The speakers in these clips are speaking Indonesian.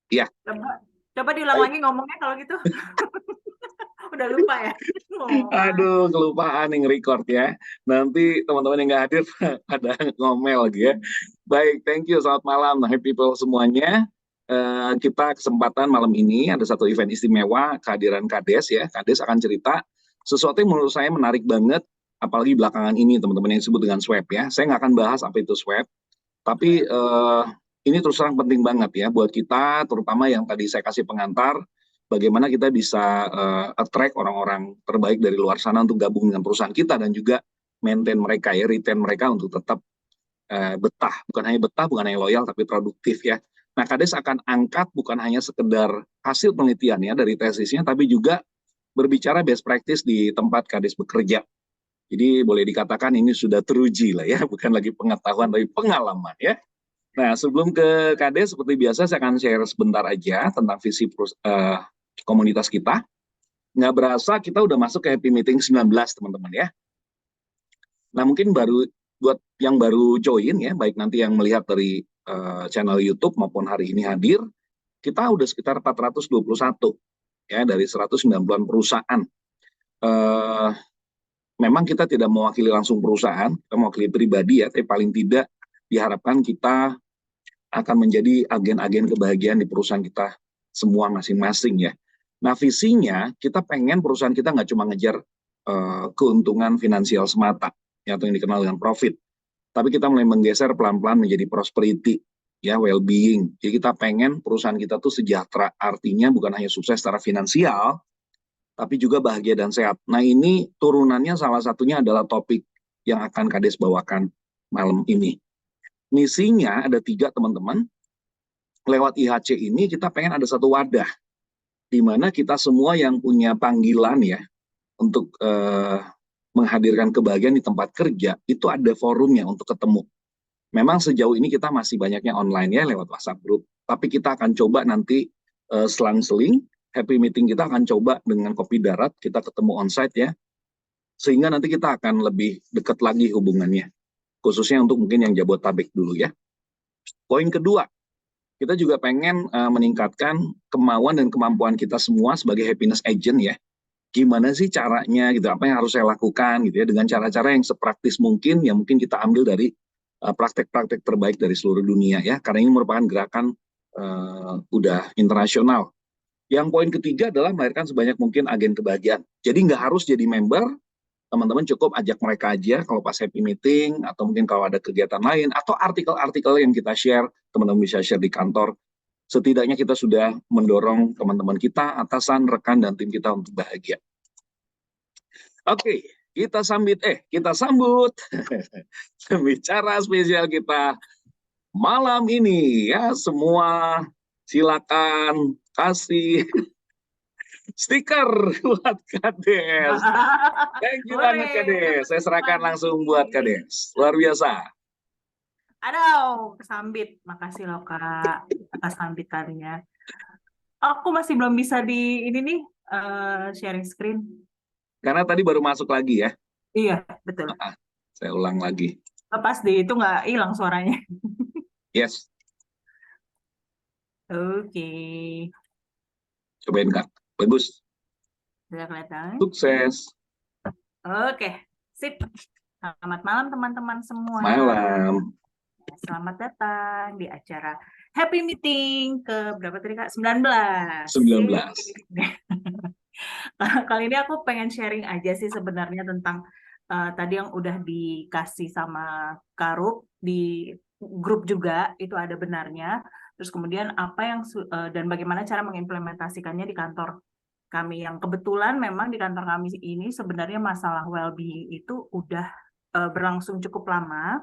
Iya, Coba diulang baik. lagi ngomongnya kalau gitu. Udah lupa ya ngomong. Aduh, kelupaan yang record ya. Nanti teman-teman yang nggak hadir ada ngomel lagi ya. Baik, thank you. Selamat malam, happy people semuanya. Kita kesempatan malam ini ada satu event istimewa kehadiran Kades ya. Kades akan cerita sesuatu yang menurut saya menarik banget, apalagi belakangan ini teman-teman yang disebut dengan swab ya. Saya nggak akan bahas apa itu swab, tapi ini terus terang penting banget ya buat kita, terutama yang tadi saya kasih pengantar, bagaimana kita bisa attract orang-orang terbaik dari luar sana untuk gabung dengan perusahaan kita dan juga maintain mereka ya, retain mereka untuk tetap betah, bukan hanya loyal tapi produktif ya. Nah, Kades akan angkat bukan hanya sekedar hasil penelitian ya dari tesisnya, tapi juga berbicara best practice di tempat Kades bekerja. Jadi boleh dikatakan ini sudah teruji lah ya, bukan lagi pengetahuan tapi pengalaman ya. Nah, sebelum ke KD, seperti biasa saya akan share sebentar aja tentang visi komunitas kita. Nggak berasa kita udah masuk ke Happy Meeting 19, teman-teman ya. Nah, mungkin buat yang baru join ya, baik nanti yang melihat dari channel YouTube maupun hari ini hadir, kita udah sekitar 421 ya dari 190-an perusahaan. Eh, Memang kita tidak mewakili langsung perusahaan, kita mewakili pribadi ya, tapi paling tidak diharapkan kita akan menjadi agen-agen kebahagiaan di perusahaan kita semua masing-masing ya. Nah, visinya kita pengen perusahaan kita nggak cuma ngejar keuntungan finansial semata ya, atau yang dikenal dengan profit, tapi kita mulai menggeser pelan-pelan menjadi prosperity ya, well-being. Jadi kita pengen perusahaan kita tuh sejahtera, artinya bukan hanya sukses secara finansial, tapi juga bahagia dan sehat. Nah, ini turunannya salah satunya adalah topik yang akan Kades bawakan malam ini. Misinya ada 3, teman-teman. Lewat IHC ini kita pengen ada satu wadah di mana kita semua yang punya panggilan ya untuk menghadirkan kebahagiaan di tempat kerja itu ada forumnya untuk ketemu. Memang sejauh ini kita masih banyaknya online ya lewat WhatsApp group, tapi kita akan coba nanti selang-seling happy meeting kita akan coba dengan kopi darat kita ketemu onsite ya, sehingga nanti kita akan lebih dekat lagi hubungannya, khususnya untuk mungkin yang Jabodetabek dulu ya. Poin kedua, kita juga pengen meningkatkan kemauan dan kemampuan kita semua sebagai happiness agent ya. Gimana sih caranya gitu, apa yang harus saya lakukan gitu ya, dengan cara-cara yang sepraktis mungkin, yang mungkin kita ambil dari praktek-praktek terbaik dari seluruh dunia ya, karena ini merupakan gerakan udah internasional. Yang poin ketiga adalah melahirkan sebanyak mungkin agen kebahagiaan. Jadi nggak harus jadi member, teman-teman cukup ajak mereka aja kalau pas happy meeting, atau mungkin kalau ada kegiatan lain, atau artikel-artikel yang kita share, teman-teman bisa share di kantor. Setidaknya kita sudah mendorong teman-teman kita, atasan, rekan, dan tim kita untuk bahagia. Oke, kita sambut bicara spesial kita malam ini ya. Semua silakan kasih stiker buat Kades. Thank you banget Hore, Kades. dapat Saya serahkan lagi. langsung buat Kades. Luar biasa. Aduh, kesambit. Makasih loh Kak atas sambitannya. Aku masih belum bisa di ini nih sharing screen. Karena tadi baru masuk lagi ya. Iya, betul. Saya ulang lagi. Lepas deh itu nggak hilang suaranya. Yes, Oke, cobain Kak. Bagus. sudah kelihatan. Sukses. Oke, sip. Selamat malam teman-teman semua. Malam. Selamat datang di acara Happy Meeting ke berapa tadi Kak? 19. 19. Kali ini aku pengen sharing aja sih sebenarnya tentang tadi yang udah dikasih sama Karuk di grup juga itu ada benarnya. Terus kemudian apa yang dan bagaimana cara mengimplementasikannya di kantor kami yang kebetulan memang di kantor kami ini sebenarnya masalah well-being itu udah berlangsung cukup lama.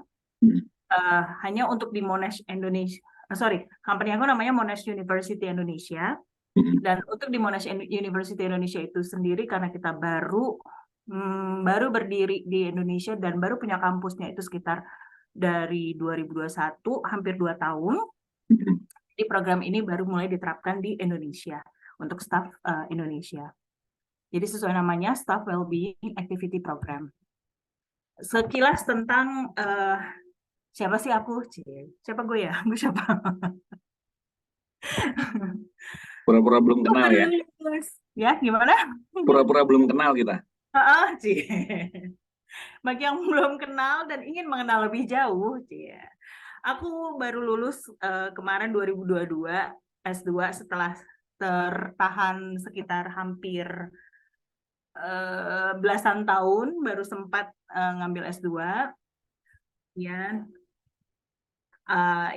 Hanya untuk di Monash Indonesia, sorry, company aku namanya Monash University Indonesia. Dan untuk di Monash University Indonesia itu sendiri karena kita baru berdiri di Indonesia dan baru punya kampusnya itu sekitar dari 2021 hampir 2 tahun. Jadi program ini baru mulai diterapkan di Indonesia untuk staf Indonesia. Jadi sesuai namanya Staff Wellbeing Activity Program. Sekilas tentang siapa sih aku? Siapa gue ya? Gue siapa? Pura-pura belum kenal ya. Terus, ya gimana? Pura-pura belum kenal kita. Cie. Bagi yang belum kenal dan ingin mengenal lebih jauh, cie. Aku baru lulus kemarin 2022 S2 setelah tertahan sekitar hampir belasan tahun baru sempat ngambil S2 ya.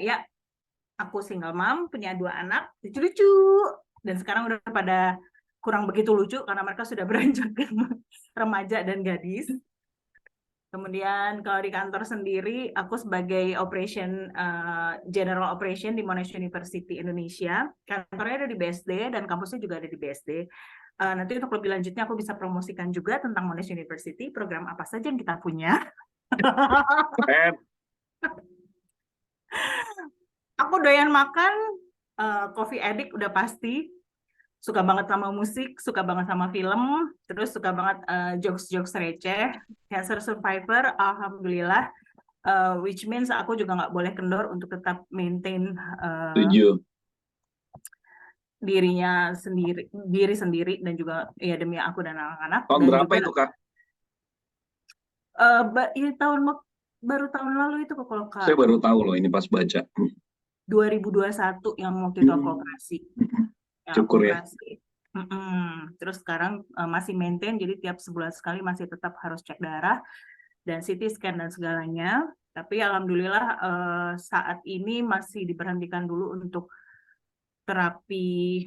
Ya, aku single mom, punya 2 anak, lucu-lucu. Dan sekarang udah pada kurang begitu lucu karena mereka sudah beranjak remaja dan gadis. Kemudian kalau di kantor sendiri, aku sebagai general operation di Monash University Indonesia. Kantornya ada di BSD dan kampusnya juga ada di BSD. Nanti untuk lebih lanjutnya aku bisa promosikan juga tentang Monash University, program apa saja yang kita punya. Aku doyan makan, coffee addict udah pasti. Suka banget sama musik, suka banget sama film, terus suka banget jokes-jokes receh. Cancer survivor, alhamdulillah, which means aku juga nggak boleh kendor untuk tetap maintain diri sendiri dan juga ya demi aku dan anak-anak. Tahun dan berapa juga, itu Kak? Baru tahun lalu itu kok kalau Kak. Saya baru tahu loh ini pas baca. 2021 yang waktu itu aku operasi. Syukur ya. Terus sekarang masih maintain, jadi tiap sebulan sekali masih tetap harus cek darah dan CT scan dan segalanya. Tapi alhamdulillah saat ini masih diberhentikan dulu untuk terapi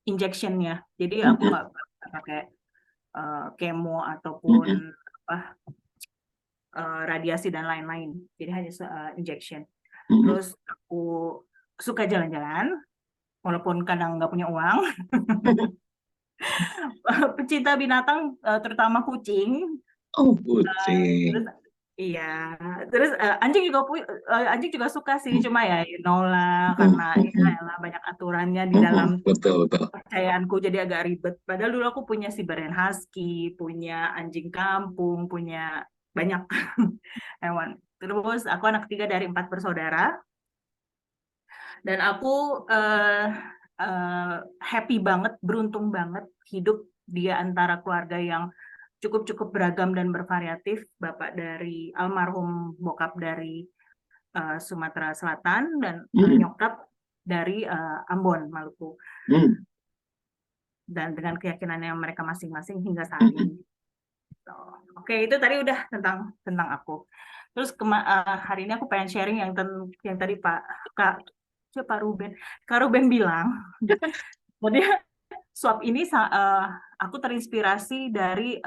injectionnya. Jadi aku nggak pakai kemo ataupun radiasi dan lain-lain. Jadi hanya injection. Terus aku suka jalan-jalan, walaupun kadang nggak punya uang. Pecinta binatang, terutama kucing. Oh, kucing. Terus anjing juga suka sih, cuma ya you know lah, karena banyak aturannya di dalam betul. kepercayaanku, jadi agak ribet. Padahal dulu aku punya Siberian Husky, punya anjing kampung, punya banyak hewan. Terus aku anak ketiga dari 4 bersaudara, dan aku happy banget, beruntung banget hidup di antara keluarga yang cukup beragam dan bervariatif. Bapak dari almarhum bokap dari Sumatera Selatan dan nyokap dari Ambon, Maluku. Dan dengan keyakinannya mereka masing-masing hingga saat ini. Oke, itu tadi udah tentang aku. Terus hari ini aku pengen sharing yang tadi Kak Ruben bilang. Jadi swap ini aku terinspirasi dari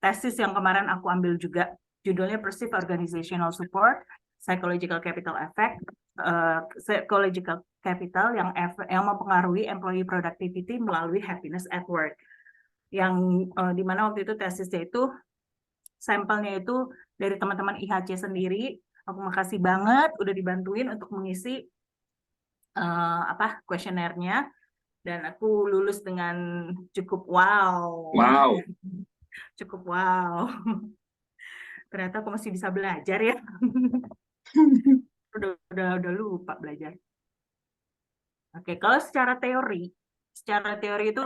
tesis yang kemarin aku ambil juga, judulnya Perceived Organizational Support, Psychological Capital Effect, Psychological Capital yang mempengaruhi employee productivity melalui happiness at work. Yang dimana waktu itu tesisnya itu, sampelnya itu dari teman-teman IHC sendiri. Aku makasih banget udah dibantuin untuk mengisi kuesionernya. Dan aku lulus dengan cukup wow. Cukup wow. Ternyata aku masih bisa belajar ya. udah lupa belajar. Oke, kalau secara teori itu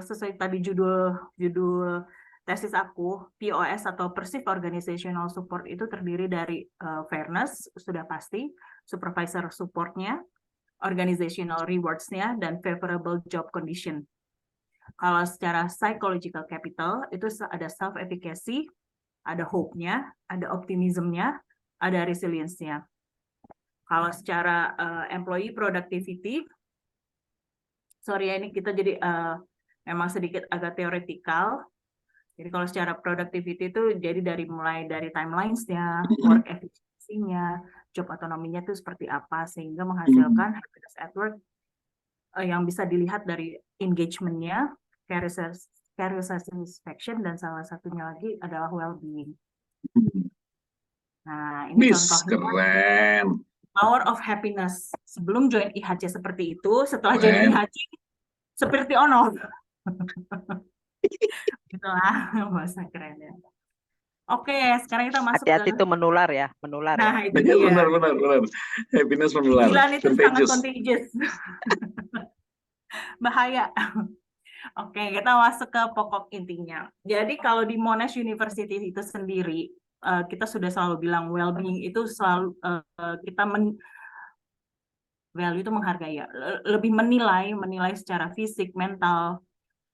sesuai tadi judul tesis aku, POS atau Perceived Organizational Support itu terdiri dari fairness, sudah pasti, supervisor support-nya, organizational rewards-nya, dan favorable job condition. Kalau secara psychological capital, itu ada self-efficacy, ada hope-nya, ada optimism-nya, ada resilience-nya. Kalau secara employee productivity, sorry ya, ini kita jadi memang sedikit agak teoretikal. Jadi kalau secara productivity itu jadi mulai dari timelines-nya, work efficiency-nya, job autonominya itu seperti apa, sehingga menghasilkan happiness at work yang bisa dilihat dari engagement-nya, career satisfaction, dan salah satunya lagi adalah well-being. Nah, ini contohnya. Keren. Power of happiness. Sebelum join IHC seperti itu, setelah join IHC seperti ono. Itulah bahasa kerennya. Oke, sekarang kita masuk hati-hati itu menular ya. Nah, itu dia. Benar. Happiness menular. Kegilaan itu sangat contagious. bahaya. Oke, kita masuk ke pokok intinya. Jadi kalau di Monash University itu sendiri, kita sudah selalu bilang well-being itu selalu kita value itu menghargai ya, lebih menilai secara fisik, mental,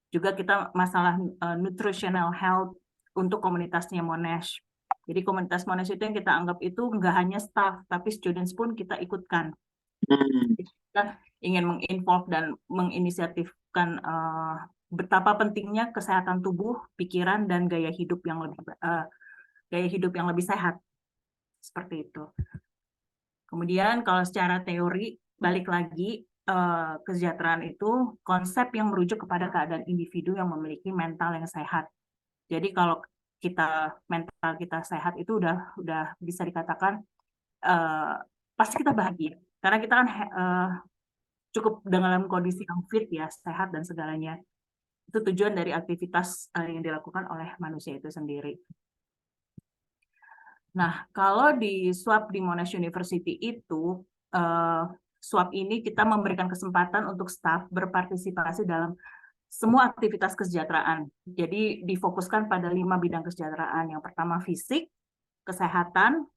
juga kita masalah nutritional health untuk komunitasnya Monash. Jadi komunitas Monash itu yang kita anggap itu nggak hanya staff, tapi students pun kita ikutkan. Kita ingin menginvolve dan menginisiatifkan betapa pentingnya kesehatan tubuh, pikiran, dan gaya hidup yang lebih sehat. Seperti itu. Kemudian kalau secara teori, balik lagi, kesejahteraan itu konsep yang merujuk kepada keadaan individu yang memiliki mental yang sehat. Jadi kalau mental kita sehat itu udah bisa dikatakan pasti kita bahagia. Karena kita kan cukup dalam kondisi yang fit ya, sehat dan segalanya. Itu tujuan dari aktivitas yang dilakukan oleh manusia itu sendiri. Nah, kalau di swap di Monash University itu, swap ini kita memberikan kesempatan untuk staf berpartisipasi dalam semua aktivitas kesejahteraan. Jadi difokuskan pada 5 bidang kesejahteraan. Yang pertama fisik, kesehatan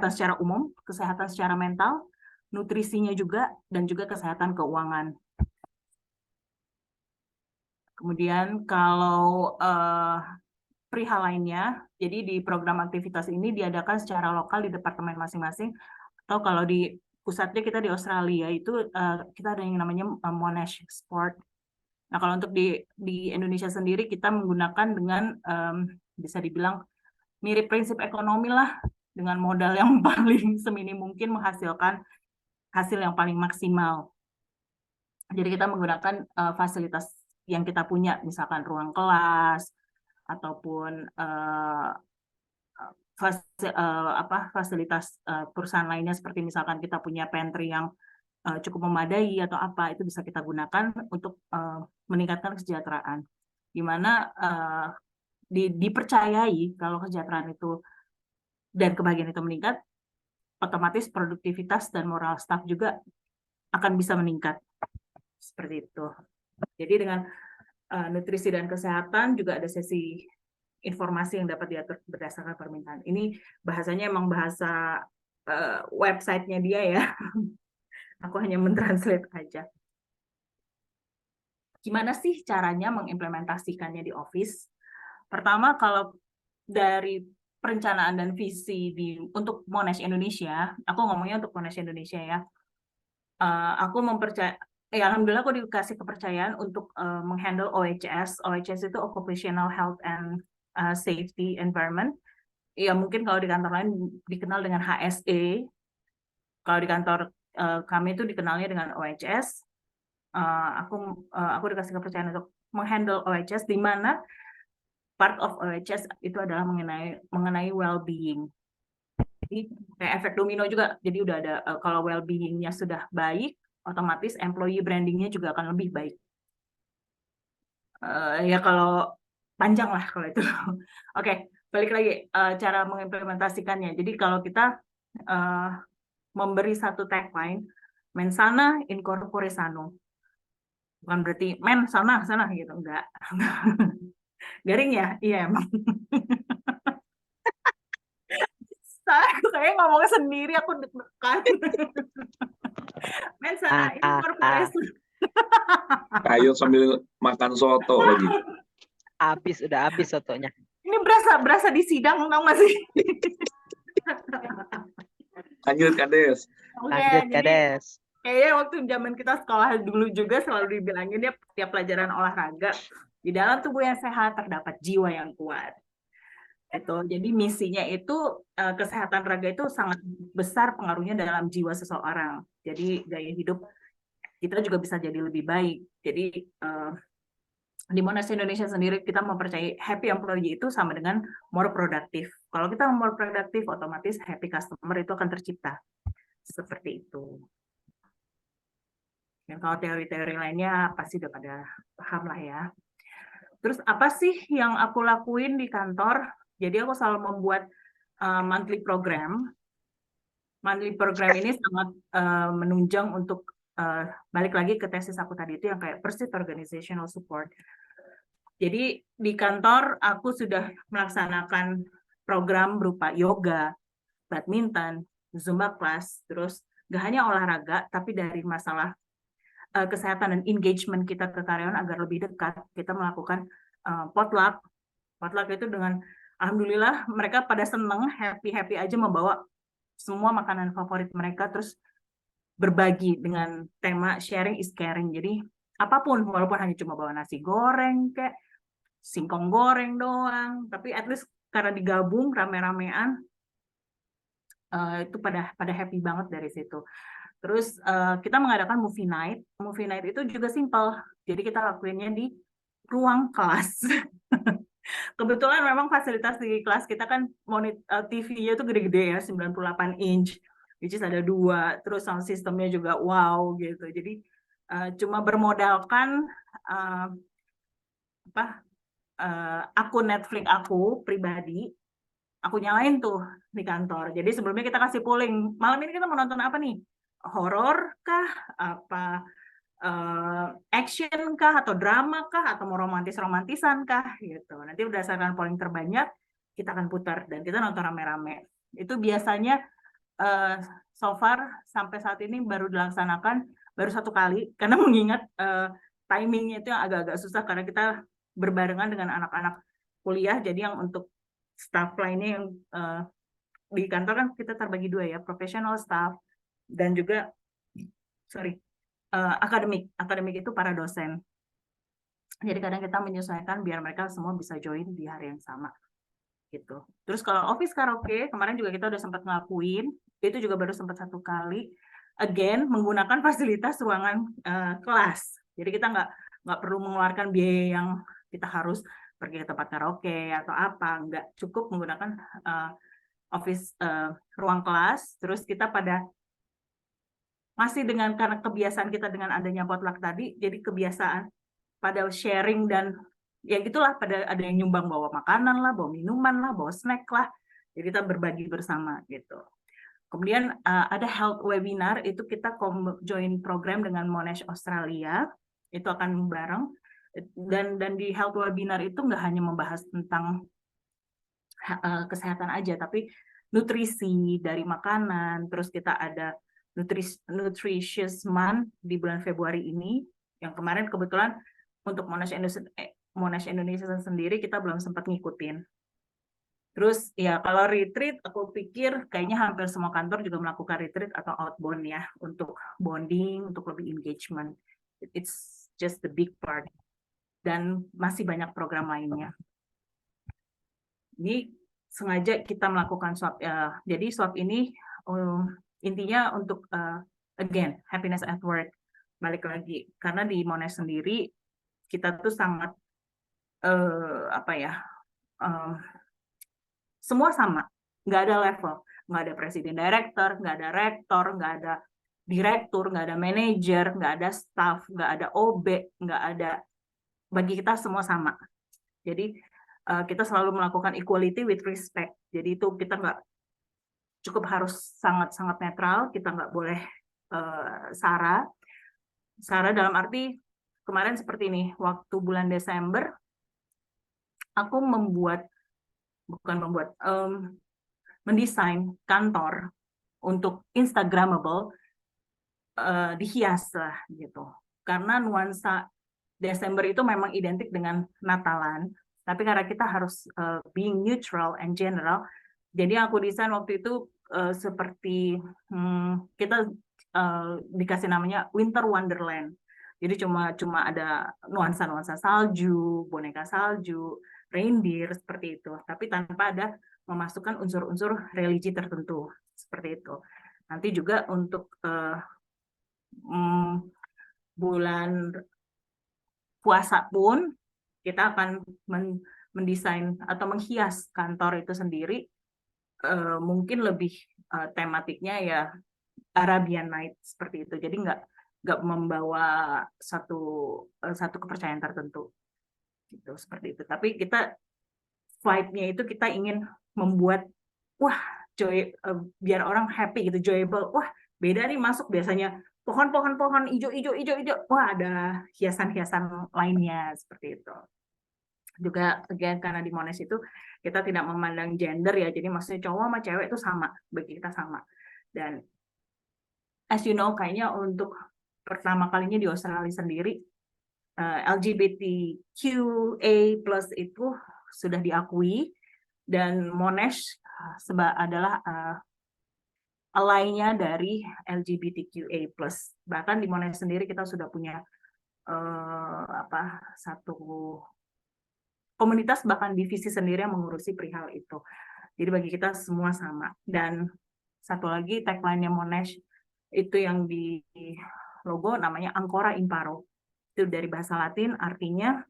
secara umum, kesehatan secara mental, nutrisinya juga, dan juga kesehatan keuangan. Kemudian kalau perihal lainnya, jadi di program aktivitas ini diadakan secara lokal di departemen masing-masing, atau kalau di pusatnya kita di Australia itu kita ada yang namanya Monash Sport. Nah kalau untuk di Indonesia sendiri kita menggunakan dengan bisa dibilang mirip prinsip ekonomi lah, dengan modal yang paling seminim mungkin menghasilkan hasil yang paling maksimal. Jadi kita menggunakan fasilitas yang kita punya, misalkan ruang kelas, ataupun fasilitas perusahaan lainnya seperti misalkan kita punya pantry yang cukup memadai atau apa, itu bisa kita gunakan untuk meningkatkan kesejahteraan. Di mana dipercayai kalau kesejahteraan itu dan kebahagiaan itu meningkat, otomatis produktivitas dan moral staff juga akan bisa meningkat. Seperti itu. Jadi dengan nutrisi dan kesehatan juga ada sesi informasi yang dapat diatur berdasarkan permintaan. Ini bahasanya emang bahasa websitenya dia ya. Aku hanya mentranslate aja. Gimana sih caranya mengimplementasikannya di Office? Pertama, kalau dari perencanaan dan visi untuk Monash Indonesia, aku ngomongnya untuk Monash Indonesia ya, aku alhamdulillah aku dikasih kepercayaan untuk menghandle OHS. OHS itu Occupational Health and Safety Environment. Ya mungkin kalau di kantor lain dikenal dengan HSE. Kalau di kantor kami itu dikenalnya dengan OHS. Aku dikasih kepercayaan untuk menghandle OHS, di mana part of OHS itu adalah mengenai well-being. Jadi kayak efek domino juga. Jadi udah ada kalau well-being-nya sudah baik, otomatis employee branding-nya juga akan lebih baik. Ya kalau panjang lah kalau itu. Oke, balik lagi cara mengimplementasikannya. Jadi kalau kita memberi satu tagline, mens sana in corpore sano. Bukan berarti men sana gitu, enggak. Garing ya? Iya emang. Aku kayak ngomong sendiri, aku deg-degan. Men sana in corpore sano. Kayu sambil makan soto lagi. Udah habis sotonya. Ini berasa di sidang, tau nggak sih? Lanjut Kades. Lanjut Kades. Kayaknya waktu zaman kita sekolah dulu juga selalu dibilangin ya, tiap pelajaran olahraga, di dalam tubuh yang sehat terdapat jiwa yang kuat. Itu. Jadi misinya itu kesehatan raga itu sangat besar pengaruhnya dalam jiwa seseorang. Jadi gaya hidup kita juga bisa jadi lebih baik. Jadi di Monash Indonesia sendiri kita mempercayai happy employee itu sama dengan more produktif. Kalau kita more produktif, otomatis happy customer itu akan tercipta. Seperti itu. Dan kalau teori-teori lainnya pasti udah pada paham lah ya. Terus apa sih yang aku lakuin di kantor? Jadi aku selalu membuat monthly program. Monthly program ini sangat menunjang untuk balik lagi ke tesis aku tadi itu yang kayak perceived organizational support. Jadi di kantor aku sudah melaksanakan program berupa yoga, badminton, zumba class, terus gak hanya olahraga, tapi dari masalah kesehatan dan engagement kita ke karyawan agar lebih dekat, kita melakukan potluck. Potluck itu dengan alhamdulillah mereka pada seneng, happy aja membawa semua makanan favorit mereka, terus berbagi dengan tema sharing is caring. Jadi apapun, walaupun hanya cuma bawa nasi goreng kayak singkong goreng doang, tapi at least karena digabung rame-ramean, itu pada happy banget dari situ. Terus kita mengadakan movie night. Movie night itu juga simple. Jadi kita lakuinnya di ruang kelas. Kebetulan memang fasilitas di kelas kita kan TV-nya tuh gede-gede ya, 98 inch, which is ada 2. Terus sound systemnya juga wow gitu. Jadi cuma bermodalkan akun Netflix aku pribadi, aku nyalain tuh di kantor. Jadi sebelumnya kita kasih polling, malam ini kita mau nonton apa nih? Horor kah? Apa action kah? Atau drama kah? Atau mau romantisan kah? Gitu. Nanti berdasarkan polling terbanyak, kita akan putar dan kita nonton rame-rame. Itu biasanya so far sampai saat ini baru dilaksanakan baru 1 kali, karena mengingat timingnya itu yang agak-agak susah karena kita berbarengan dengan anak-anak kuliah. Jadi yang untuk staff lainnya yang di kantor kan kita terbagi 2 ya, professional staff dan juga akademik itu para dosen. Jadi kadang kita menyesuaikan biar mereka semua bisa join di hari yang sama gitu. Terus kalau office karaoke kemarin juga kita udah sempat ngelakuin, itu juga baru sempat 1 kali, again menggunakan fasilitas ruangan kelas. Jadi kita nggak perlu mengeluarkan biaya yang kita harus pergi ke tempat karaoke atau apa, nggak, cukup menggunakan office ruang kelas. Terus kita masih dengan karena kebiasaan kita dengan adanya potluck tadi, jadi kebiasaan pada sharing dan ya gitulah, pada ada yang nyumbang bawa makanan lah, bawa minuman lah, bawa snack lah. Jadi kita berbagi bersama gitu. Kemudian ada health webinar, itu kita join program dengan Monash Australia, itu akan bareng. Dan di health webinar itu nggak hanya membahas tentang kesehatan aja, tapi nutrisi dari makanan. Terus kita ada Nutritious Month di bulan Februari ini, yang kemarin kebetulan untuk Monash Indonesia sendiri kita belum sempat ngikutin. Terus ya kalau retreat, aku pikir kayaknya hampir semua kantor juga melakukan retreat atau outbound ya, untuk bonding, untuk lebih engagement. It's just the big part. Dan masih banyak program lainnya. Ini sengaja kita melakukan swap. Jadi swap ini intinya untuk again happiness at work. Balik lagi karena di Monash sendiri kita tuh sangat semua sama, nggak ada level, nggak ada presiden director, nggak ada rektor, nggak ada direktur, nggak ada manajer, nggak ada staff, nggak ada OB, nggak ada, bagi kita semua sama. Jadi kita selalu melakukan equality with respect. Jadi itu kita nggak cukup harus sangat-sangat netral, kita nggak boleh sara dalam arti kemarin seperti ini, waktu bulan Desember aku mendesain kantor untuk Instagramable, dihias lah gitu. Karena nuansa Desember itu memang identik dengan Natalan, tapi karena kita harus being neutral and general, jadi aku desain waktu itu seperti kita dikasih namanya Winter Wonderland. Jadi cuma ada nuansa-nuansa salju, boneka salju, reindeer seperti itu, tapi tanpa ada memasukkan unsur-unsur religi tertentu seperti itu. Nanti juga untuk bulan puasa pun kita akan mendesain atau menghias kantor itu sendiri, mungkin lebih tematiknya ya Arabian Night seperti itu. Jadi nggak membawa satu kepercayaan tertentu gitu, seperti itu. Tapi kita vibe-nya itu kita ingin membuat wah joy, biar orang happy gitu, joyable. Wah beda nih masuk, biasanya pohon-pohon hijau, wah ada hiasan-hiasan lainnya seperti itu. Juga again karena di Monash itu kita tidak memandang gender ya, jadi maksudnya cowok sama cewek itu sama, bagi kita sama. Dan as you know, kayaknya untuk pertama kalinya di Australia sendiri LGBTQA+ itu sudah diakui, dan Monash adalah alainya dari LGBTQA+. Bahkan di Monash sendiri kita sudah punya satu komunitas, bahkan divisi sendiri yang mengurusi perihal itu. Jadi bagi kita semua sama. Dan satu lagi tagline-nya Monash itu yang di logo namanya Ancora Imparo. Itu dari bahasa Latin artinya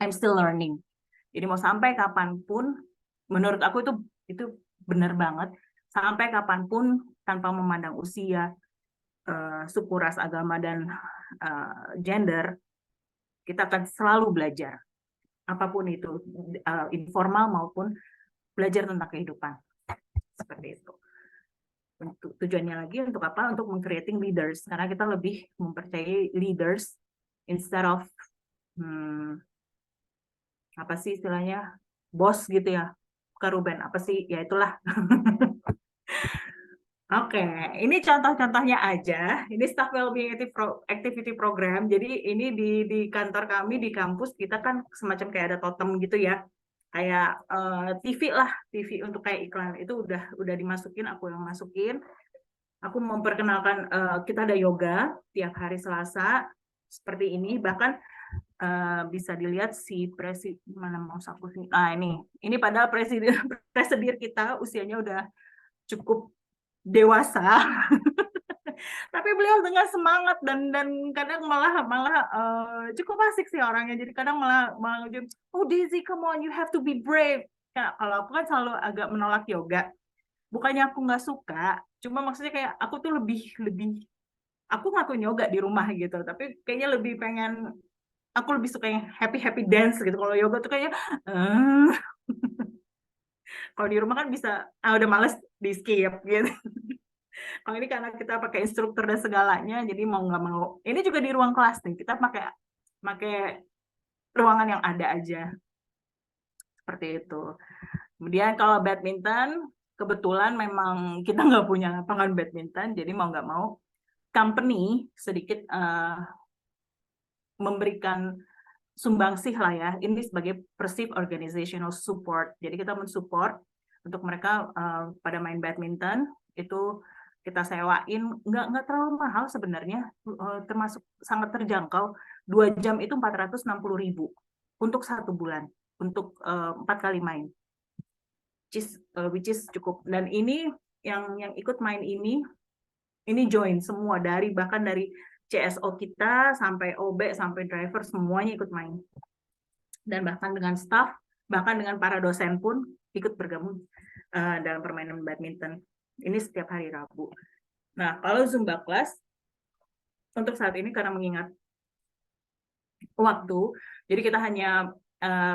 I'm still learning. Jadi mau sampai kapanpun, menurut aku itu benar banget. Sampai kapanpun tanpa memandang usia, suku, ras, agama, dan gender, kita akan selalu belajar. Apapun itu, informal maupun belajar tentang kehidupan. Seperti itu. Tujuannya lagi untuk apa? Untuk meng-creating leaders. Karena kita lebih mempercayai leaders instead of apa sih istilahnya? Bos gitu ya. Bukan Ruben, apa sih? Ya itulah. Oke, ini contoh-contohnya aja. Ini Staff Wellbeing Activity Program. Jadi ini di kantor kami di kampus kita kan semacam kayak ada totem gitu ya, kayak TV lah, TV untuk kayak iklan itu udah dimasukin, aku yang masukin. Aku memperkenalkan kita ada yoga tiap hari Selasa seperti ini. Bahkan bisa dilihat si mana mau aku sih? Ah ini padahal presidir kita usianya udah cukup dewasa, tapi beliau dengan semangat dan kadang malah cukup asik sih orangnya. Jadi kadang malah oh Daisy, come on, you have to be brave. Ya, kalau aku kan selalu agak menolak yoga. Bukannya aku nggak suka, cuma maksudnya kayak aku tuh lebih aku ngelakuin yoga di rumah gitu, tapi kayaknya lebih pengen, aku lebih suka yang happy dance gitu. Kalau yoga tuh kayaknya kalau di rumah kan bisa udah males di skip gitu. Kalau ini karena kita pakai instruktur dan segalanya, jadi mau nggak mau. Ini juga di ruang kelas nih, kita pakai ruangan yang ada aja. Seperti itu. Kemudian kalau badminton, kebetulan memang kita nggak punya lapangan badminton, jadi mau nggak mau company sedikit memberikan sumbangsih lah ya, ini sebagai perceived organizational support. Jadi kita mensupport untuk mereka pada main badminton, itu kita sewain, nggak terlalu mahal sebenarnya, termasuk sangat terjangkau. 2 jam itu 460.000 untuk 1 bulan, untuk 4 kali main. Which is cukup. Dan ini yang ikut main ini join semua, bahkan dari CSO kita sampai OB sampai driver semuanya ikut main. Dan bahkan dengan staff, bahkan dengan para dosen pun ikut bergabung dalam permainan badminton. Ini setiap hari Rabu. Nah, kalau Zumba class untuk saat ini karena mengingat waktu, jadi kita hanya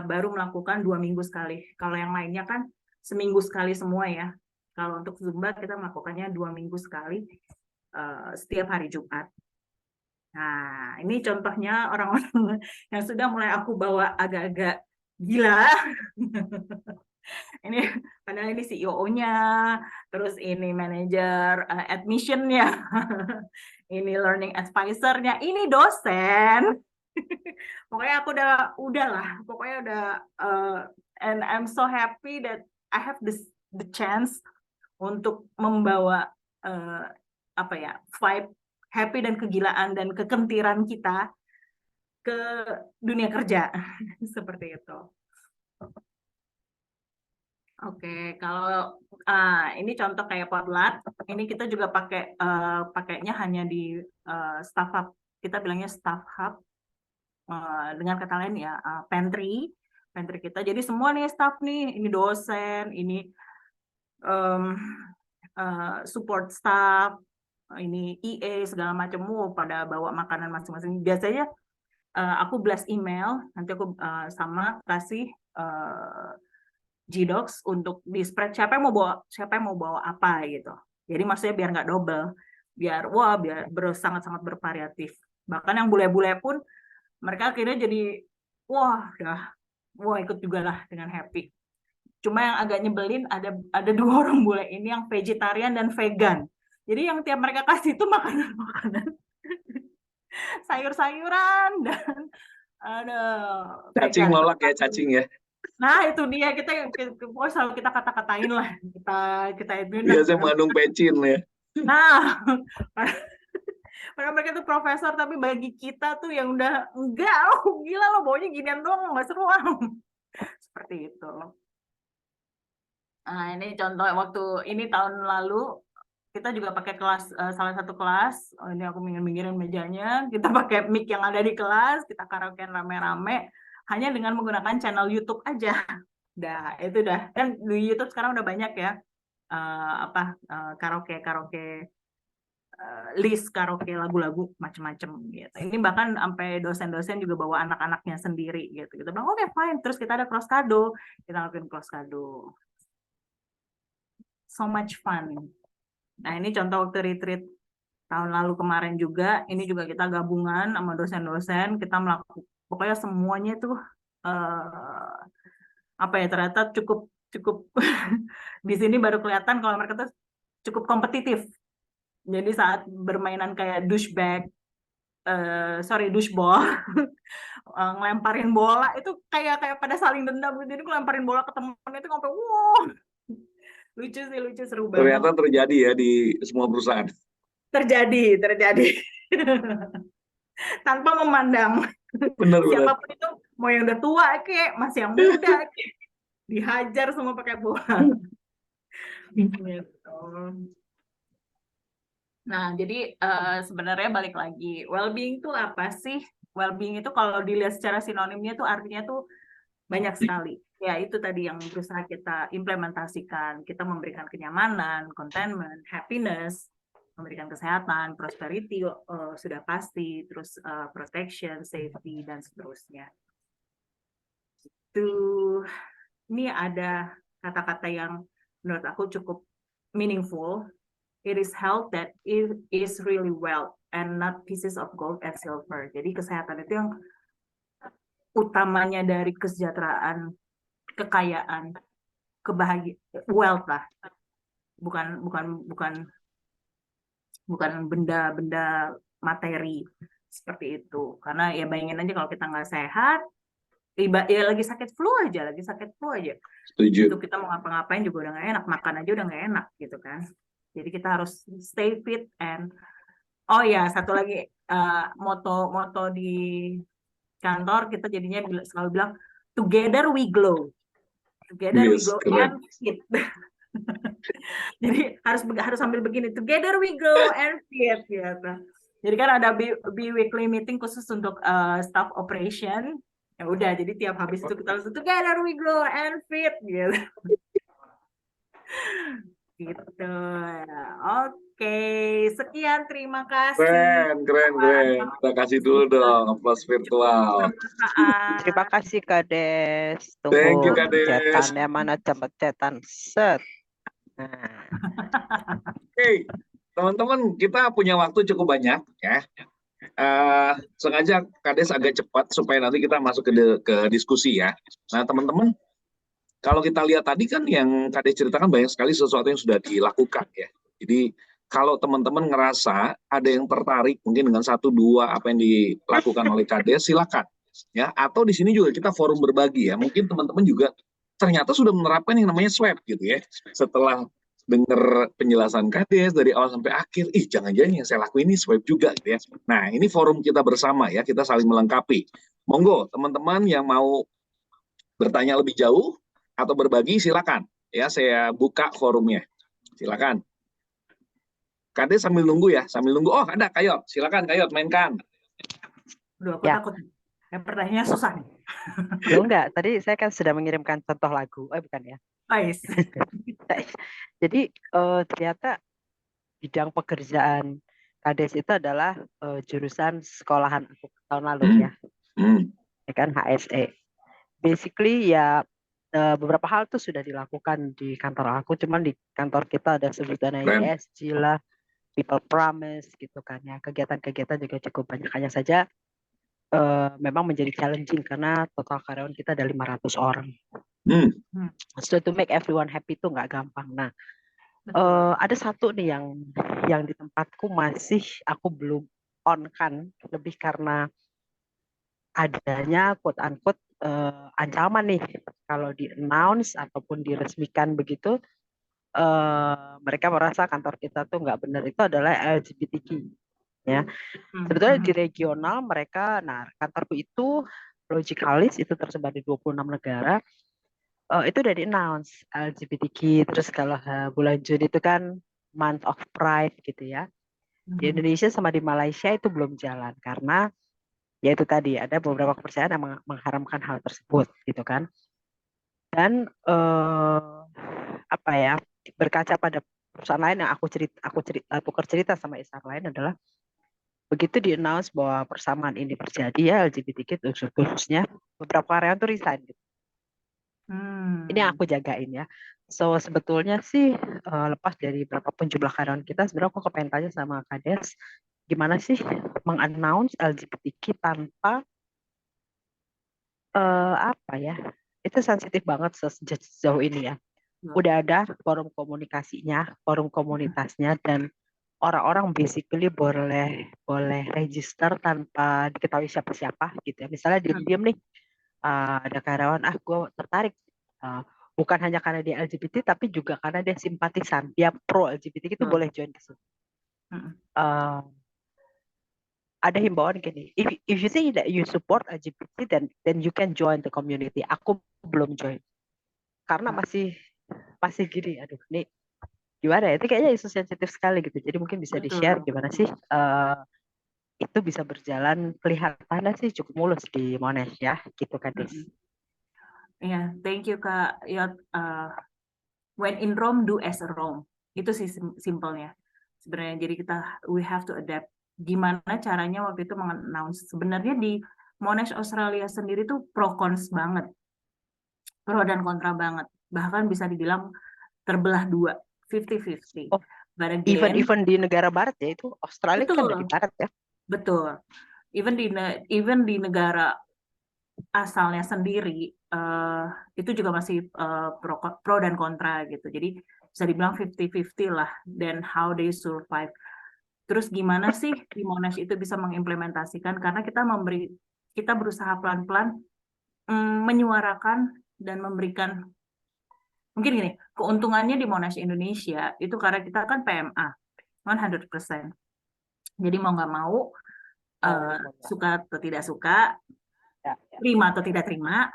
baru melakukan 2 minggu sekali. Kalau yang lainnya kan seminggu sekali semua ya. Kalau untuk Zumba kita melakukannya 2 minggu sekali setiap hari Jumat. Nah, ini contohnya orang-orang yang sudah mulai aku bawa agak-agak gila. Ini padahal ini CEO-nya, terus ini manajer admission-nya, ini learning advisor-nya, ini dosen. Pokoknya aku pokoknya udah and I'm so happy that I have the chance untuk membawa vibe happy dan kegilaan dan kekentiran kita ke dunia kerja. Seperti itu. Oke, kalau ini contoh kayak potluck, ini kita juga pakainya hanya di staff hub, kita bilangnya staff hub, dengan kata lain ya pantry kita. Jadi semua nih staff nih, ini dosen, ini support staff, ini EA segala macam, pada bawa makanan masing-masing. Biasanya aku blast email, nanti aku sama kasih G-Docs untuk di spread siapa yang mau bawa apa gitu. Jadi maksudnya biar nggak double. biar sangat-sangat bervariatif. Bahkan yang bule-bule pun mereka akhirnya jadi ikut juga lah dengan happy. Cuma yang agak nyebelin ada 2 orang bule ini yang vegetarian dan vegan. Jadi yang tiap mereka kasih itu makanan-makanan sayur-sayuran dan ada Cacing vegan. nolak ya, cacing ya. Nah itu dia pokoknya selalu kita kata-katain lah, kita ituin dah. Biasanya mengandung pecin ya. Nah, mereka tuh profesor tapi bagi kita tuh yang udah enggak lo gila lo baunya ginian doang nggak seru seperti itu. Nah ini contoh waktu ini tahun lalu kita juga pakai kelas salah satu kelas. Ini aku minggir-minggirin mejanya, kita pakai mic yang ada di kelas, kita karaokean rame-rame hanya dengan menggunakan channel YouTube aja. Dah itu dah kan di YouTube sekarang udah banyak ya karaoke list karaoke lagu-lagu macam-macam gitu. Ini bahkan sampai dosen-dosen juga bawa anak-anaknya sendiri gitu. Kita bilang oke, fine. Terus kita ada cross kado, kita lakuin cross kado. So much fun. Nah ini contoh waktu retreat tahun lalu kemarin juga. Ini juga kita gabungan sama dosen-dosen, kita melakukan pokoknya semuanya tuh ternyata cukup di sini baru kelihatan kalau mereka tuh cukup kompetitif. Jadi saat bermainan kayak douchebag, doucheball, ngelemparin bola itu kayak pada saling dendam gitu. Jadi ngelemparin bola ke temen itu sampai lucu seru banget. Ternyata terjadi ya di semua perusahaan. Terjadi. Tanpa memandang. Benar. Siapapun itu, mau yang udah tua kek, masih yang muda kek, dihajar semua pakai bola. Gitu. Nah, jadi sebenarnya balik lagi, well-being itu apa sih? Well-being itu kalau dilihat secara sinonimnya itu artinya tuh banyak sekali. Ya, itu tadi yang berusaha kita implementasikan. Kita memberikan kenyamanan, contentment, happiness, memberikan kesehatan, prosperity, sudah pasti, terus protection, safety, dan seterusnya. Ini ada kata-kata yang menurut aku cukup meaningful. It is health that is really wealth and not pieces of gold and silver. Jadi kesehatan itu yang utamanya dari kesejahteraan, kekayaan, kebahagiaan, wealth lah. Bukan benda-benda materi seperti itu. Karena ya bayangin aja kalau kita nggak sehat, ya lagi sakit flu aja. Setuju. Itu kita mau ngapa-ngapain juga udah nggak enak, makan aja udah nggak enak gitu kan. Jadi kita harus stay fit and satu lagi moto di kantor kita jadinya selalu bilang together we glow and fit. Jadi harus sambil begini, together we glow and fit gitu. Jadi kan ada weekly meeting khusus untuk staff operation. Ya udah, jadi tiap habis itu kita langsung together we glow and fit gitu. Gitu. Oke, sekian, terima kasih. Keren. Kita kasih dulu dong applause virtual. Terima kasih Kades. Tunggu Thank you, Kades. cetannya mana cetan set. Nah. Oke, teman-teman, kita punya waktu cukup banyak ya. Sengaja Kades agak cepat supaya nanti kita masuk ke diskusi ya. Nah, teman-teman, kalau kita lihat tadi kan yang Kades ceritakan banyak sekali sesuatu yang sudah dilakukan ya. Jadi kalau teman-teman ngerasa ada yang tertarik mungkin dengan 1-2 apa yang dilakukan oleh Kades, silakan ya. Atau di sini juga kita forum berbagi ya. Mungkin teman-teman juga ternyata sudah menerapkan yang namanya swab gitu ya. Setelah dengar penjelasan Kades dari awal sampai akhir, jangan-jangan yang saya lakuin ini swab juga gitu ya. Nah, ini forum kita bersama ya, kita saling melengkapi. Monggo teman-teman yang mau bertanya lebih jauh atau berbagi silakan ya, saya buka forumnya. Silakan. Kades sambil nunggu ya, Oh, ada Kayot. Silakan Kayot, mainkan. Aduh, aku takut. Pertanyaannya susah nih. Enggak, tadi saya kan sudah mengirimkan contoh lagu. Bukan ya. Nice. Jadi ternyata bidang pekerjaan Kades itu adalah jurusan sekolahan aku tahun lalu ya. Ya kan, HSE. Basically ya beberapa hal tuh sudah dilakukan di kantor aku, cuman di kantor kita ada sebutannya ESG lah, people promise gitu kan ya. Kegiatan-kegiatan juga cukup banyak. Hanya saja memang menjadi challenging karena total karyawan kita ada 500 orang. Hmm. So to make everyone happy itu nggak gampang. Nah, Betul. ada satu nih yang di tempatku masih aku belum on kan, lebih karena adanya quote unquote ancaman nih kalau di announce ataupun diresmikan begitu, mereka merasa kantor kita tuh nggak benar, itu adalah LGBTQ ya. Sebetulnya di regional mereka, nah kantorku itu Logicalis itu tersebar di 26 negara. Itu udah di-announce LGBTQ. Terus kalau bulan Juni itu kan Month of Pride gitu ya. Di Indonesia sama di Malaysia itu belum jalan karena ya itu tadi ada beberapa kepercayaan yang mengharamkan hal tersebut gitu kan. Dan apa ya, berkaca pada perusahaan lain yang aku tukar cerita sama HR lain adalah begitu di-announce bahwa persamaan ini terjadi ya LGBTQ khususnya, beberapa karyawan tuh resign gitu. Ini yang aku jagain ya. So sebetulnya sih lepas dari berapapun jumlah karyawan kita, sebenarnya aku kepengen tanya sama Kades, gimana sih meng-announce LGBTQ tanpa apa ya? Itu sensitif banget sejauh ini ya. Udah ada forum komunikasinya, forum komunitasnya, dan orang-orang basically boleh register tanpa diketahui siapa-siapa gitu ya. Misalnya diam-diam nih, ada karyawan, gue tertarik. Bukan hanya karena dia LGBT, tapi juga karena dia simpatisan, dia pro LGBT, itu boleh join ke situ. Ada himbauan gini, if you think that you support LGBT, then you can join the community. Aku belum join karena masih gini, aduh, nih gimana ya? Itu kayaknya isu sensitif sekali gitu. Jadi mungkin bisa di-share gimana sih itu bisa berjalan, kelihatannya sih cukup mulus di Monash ya, gitu kan, Des. Ya, thank you Kak Yot. When in Rome, do as Rome. Itu sih simpelnya. Sebenarnya jadi we have to adapt. Gimana caranya waktu itu mengannounce. Sebenarnya di Monash Australia sendiri tuh pro cons banget. Pro dan kontra banget. Bahkan bisa dibilang terbelah dua, 50-50. Oh, But again, even di negara barat ya, itu Australia kan udah di barat ya. Betul. Even di negara asalnya sendiri itu juga masih pro dan kontra gitu. Jadi bisa dibilang 50-50 lah. Then how they survive. Terus gimana sih di Monash itu bisa mengimplementasikan? Karena kita berusaha pelan-pelan menyuarakan dan memberikan, mungkin gini, keuntungannya di Monash Indonesia itu karena kita kan PMA 100%. Jadi mau nggak mau suka atau tidak suka, terima atau tidak terima,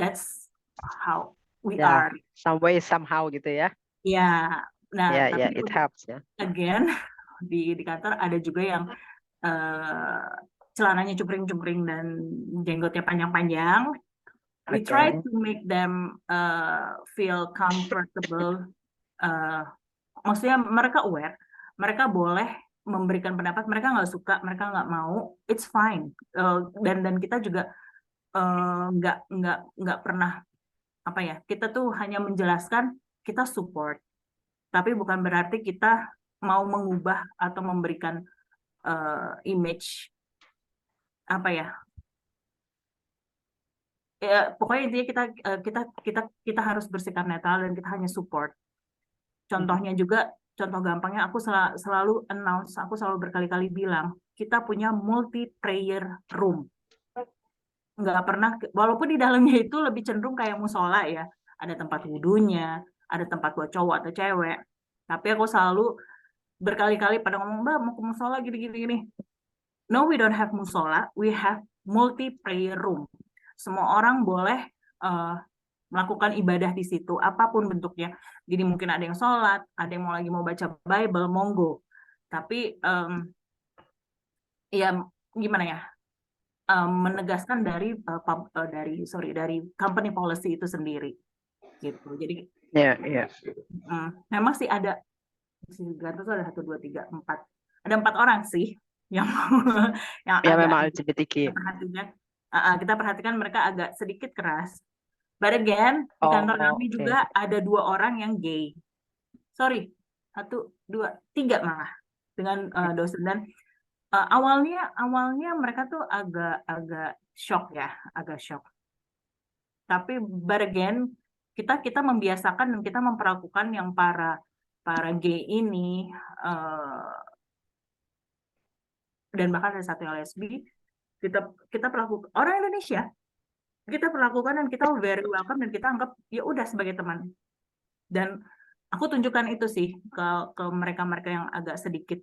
that's how we are. Some way somehow gitu ya. Ya, nah tapi it helps ya. Again di kantor ada juga yang celananya cungkring-cungkring dan jenggotnya panjang-panjang. We try to make them feel comfortable. Maksudnya mereka aware, mereka boleh memberikan pendapat, mereka nggak suka, mereka nggak mau, it's fine. Dan kita juga nggak pernah apa ya, kita tuh hanya menjelaskan kita support, tapi bukan berarti kita mau mengubah atau memberikan image apa ya, pokoknya intinya kita harus bersikap netral dan kita hanya support. Contohnya juga, contoh gampangnya aku selalu announce, aku selalu berkali-kali bilang kita punya multi prayer room. Nggak pernah, walaupun di dalamnya itu lebih cenderung kayak musola ya, ada tempat wudhunya, ada tempat buat cowok atau cewek, tapi aku selalu berkali-kali pada ngomong, Mbak mau ke musola gini-gini. No, we don't have musola, we have multi prayer room. Semua orang boleh melakukan ibadah di situ, apapun bentuknya. Jadi mungkin ada yang sholat, ada yang mau baca Bible, monggo. Tapi ya gimana ya, menegaskan dari company policy itu sendiri gitu. Jadi memang sih ada Garto tuh ada 1, 2, 3, 4, ada 4 orang sih yang memang LGBTQ. Kita perhatikan mereka agak sedikit keras. But again, di kantor kami juga ada 2 orang yang gay. Sorry, 1, 2, 3 malah. dengan dosen. Dan awalnya mereka tuh agak shock ya, agak shock. Tapi but again, kita membiasakan dan kita memperlakukan yang para gay ini dan bahkan ada satu yang lesbi, kita perlakukan orang Indonesia, kita perlakukan dan kita very welcome dan kita anggap ya udah sebagai teman. Dan aku tunjukkan itu sih ke mereka-mereka yang agak sedikit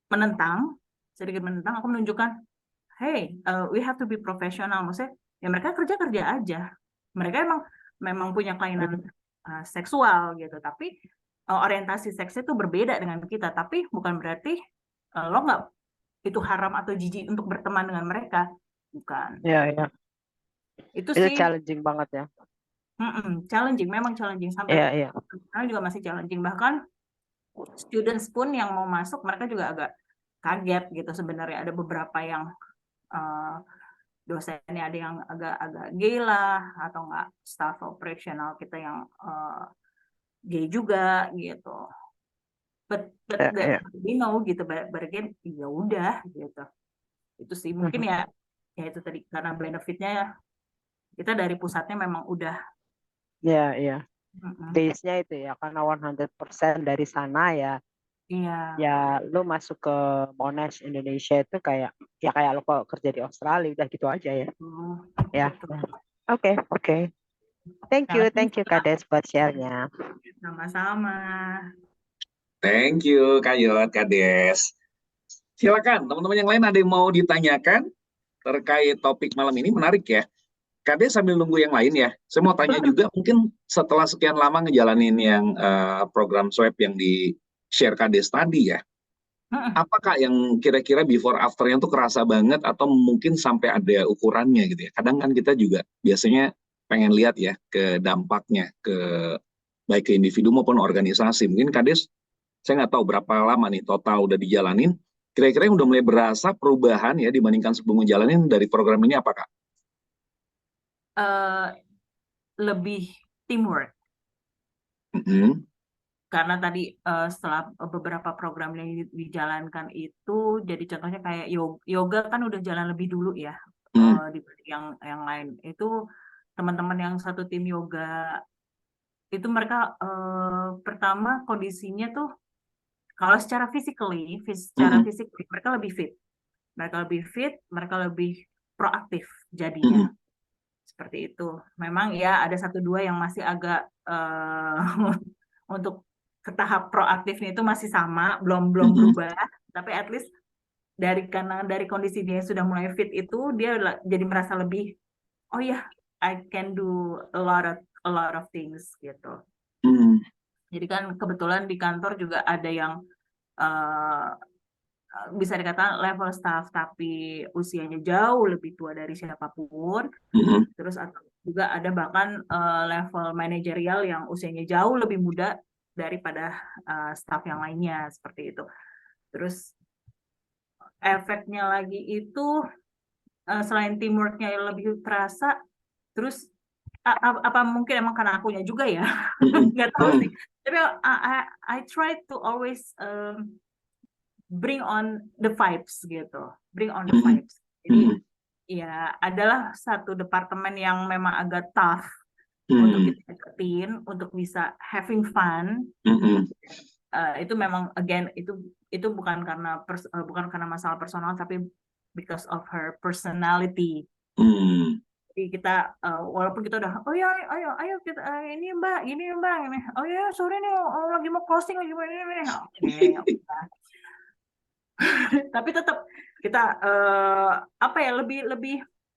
menentang, aku menunjukkan, hey, we have to be professional. Maksudnya, ya mereka kerja aja. Mereka memang punya kelainan seksual gitu, tapi orientasi seksnya itu berbeda dengan kita. Tapi bukan berarti lo nggak itu haram atau jijik untuk berteman dengan mereka, bukan. Iya. Itu Itu sih challenging banget ya. challenging, memang challenging sampai Iya. sekarang juga masih challenging. Bahkan students pun yang mau masuk mereka juga agak kaget gitu sebenarnya. Ada beberapa yang dosennya ada yang agak gay lah, atau enggak staff operational kita yang gay juga gitu. But we know gitu, but again ya udah gitu. Itu sih mungkin ya itu tadi karena benefitnya kita dari pusatnya memang udah. Iya. Base-nya itu ya, karena 100% dari sana ya. Iya. Ya lu masuk ke Monash Indonesia itu kayak lo kok kerja di Australia udah gitu aja ya. Ya. Oke. Thank you Kades buat share-nya. Sama-sama. Thank you Kayot, Kades. Silakan teman-teman yang lain ada yang mau ditanyakan terkait topik malam ini, menarik ya. Kades sambil nunggu yang lain ya. Saya mau tanya juga, mungkin setelah sekian lama ngejalanin yang program swab yang di share Kades tadi ya, apakah yang kira-kira before after-nya tuh kerasa banget atau mungkin sampai ada ukurannya gitu ya? Kadang kan kita juga biasanya pengen lihat ya ke dampaknya ke baik ke individu maupun organisasi. Mungkin Kades, saya nggak tahu berapa lama nih total udah dijalanin. Kira-kira yang udah mulai berasa perubahan ya dibandingkan sebelum ngejalanin dari program ini apa Kak? Lebih teamwork. Karena tadi setelah beberapa program yang dijalankan itu, jadi contohnya kayak yoga kan udah jalan lebih dulu ya dibanding yang lain. Itu teman-teman yang satu tim yoga itu mereka pertama kondisinya tuh kalau secara fisik mereka lebih fit, mereka lebih proaktif jadinya. Seperti itu. Memang ya ada satu dua yang masih agak untuk ke tahap proaktifnya itu masih sama, belum berubah, tapi at least karena dari kondisi dia sudah mulai fit itu dia jadi merasa lebih, oh ya, I can do a lot of things gitu. Jadi kan kebetulan di kantor juga ada yang bisa dikatakan level staff tapi usianya jauh lebih tua dari siapapun. Terus juga ada bahkan level manajerial yang usianya jauh lebih muda daripada staff yang lainnya, seperti itu. Terus efeknya lagi itu selain teamworknya yang lebih terasa, terus apa mungkin emang karena akunya juga ya, nggak tahu sih. Tapi I try to always bring on the vibes gitu, Jadi ya adalah satu departemen yang memang agak tough untuk kita deketin, untuk bisa having fun. Itu memang again itu bukan karena masalah personal, tapi because of her personality. Jadi kita walaupun kita udah ayo kita ini mbak ini, oh ya sore nih lagi mau closing lagi mau ini. Tapi tetap kita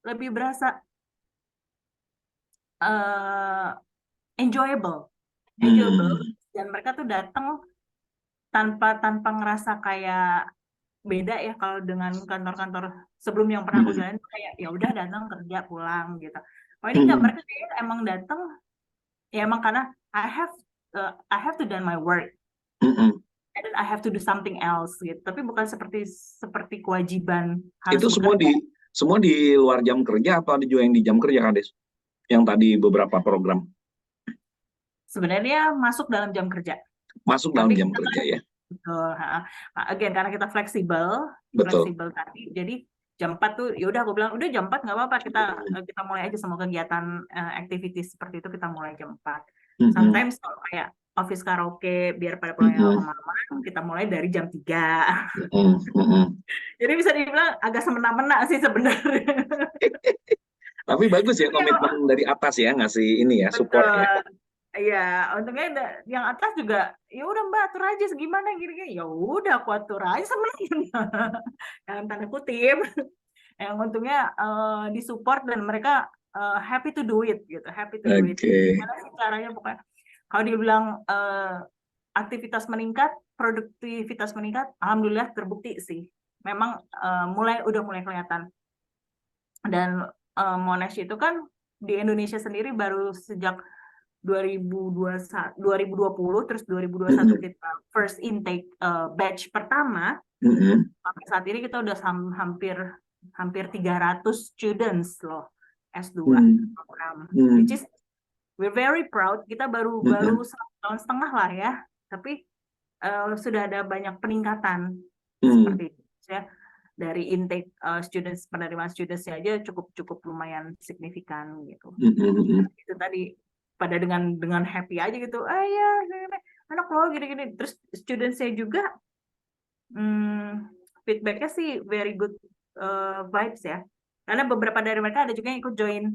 lebih berasa enjoyable, dan mereka tuh datang tanpa ngerasa kayak beda ya kalau dengan kantor-kantor sebelum yang pernah aku jalanin, kayak ya udah datang kerja pulang gitu. Oh ini enggak, mereka kayak emang datang ya emang karena I have to do my work. And I have to do something else gitu. Tapi bukan seperti kewajiban harus itu semua di luar jam kerja atau ada juga yang di jam kerja Kades? Yang tadi beberapa program. Sebenarnya masuk dalam jam kerja. Masuk dalam jam kerja ya. Betul. Again, karena kita fleksibel Betul. tadi, jadi jam 4 tuh ya udah aku bilang udah jam 4 nggak apa-apa, kita mulai aja semua kegiatan activities seperti itu, kita mulai jam 4. Mm-mm. Sometimes kalau kayak office karaoke biar pada pulangnya nggak kemalaman, kita mulai dari jam 3. Jadi bisa dibilang agak semena-mena sih sebenarnya. Tapi bagus ya komitmen dari atas ya, ngasih ini ya, support ya. Betul. Iya, untungnya yang atas juga ya udah Mbak atur aja segimana gini-gini. Ya udah aku atur aja sebenarnya. Dalam tanda kutip. Yang untungnya disupport dan mereka happy to do it gitu, happy to do it. Oke. Gimana sih caranya pokoknya. Kalau dibilang aktivitas meningkat, produktivitas meningkat, alhamdulillah terbukti sih. Memang udah mulai kelihatan. Dan Monash itu kan di Indonesia sendiri baru sejak 2020 terus 2021 kita first intake batch pertama. Sampai saat ini kita udah hampir 300 students loh S2 program. Which is we're very proud. Kita baru 1 tahun setengah lah ya, tapi sudah ada banyak peningkatan seperti itu ya. Dari intake penerimaan students aja cukup lumayan signifikan gitu. Itu tadi pada dengan happy aja gitu, ya anak lo gini-gini. Terus students-nya juga feedback-nya sih very good vibes ya, karena beberapa dari mereka ada juga yang ikut join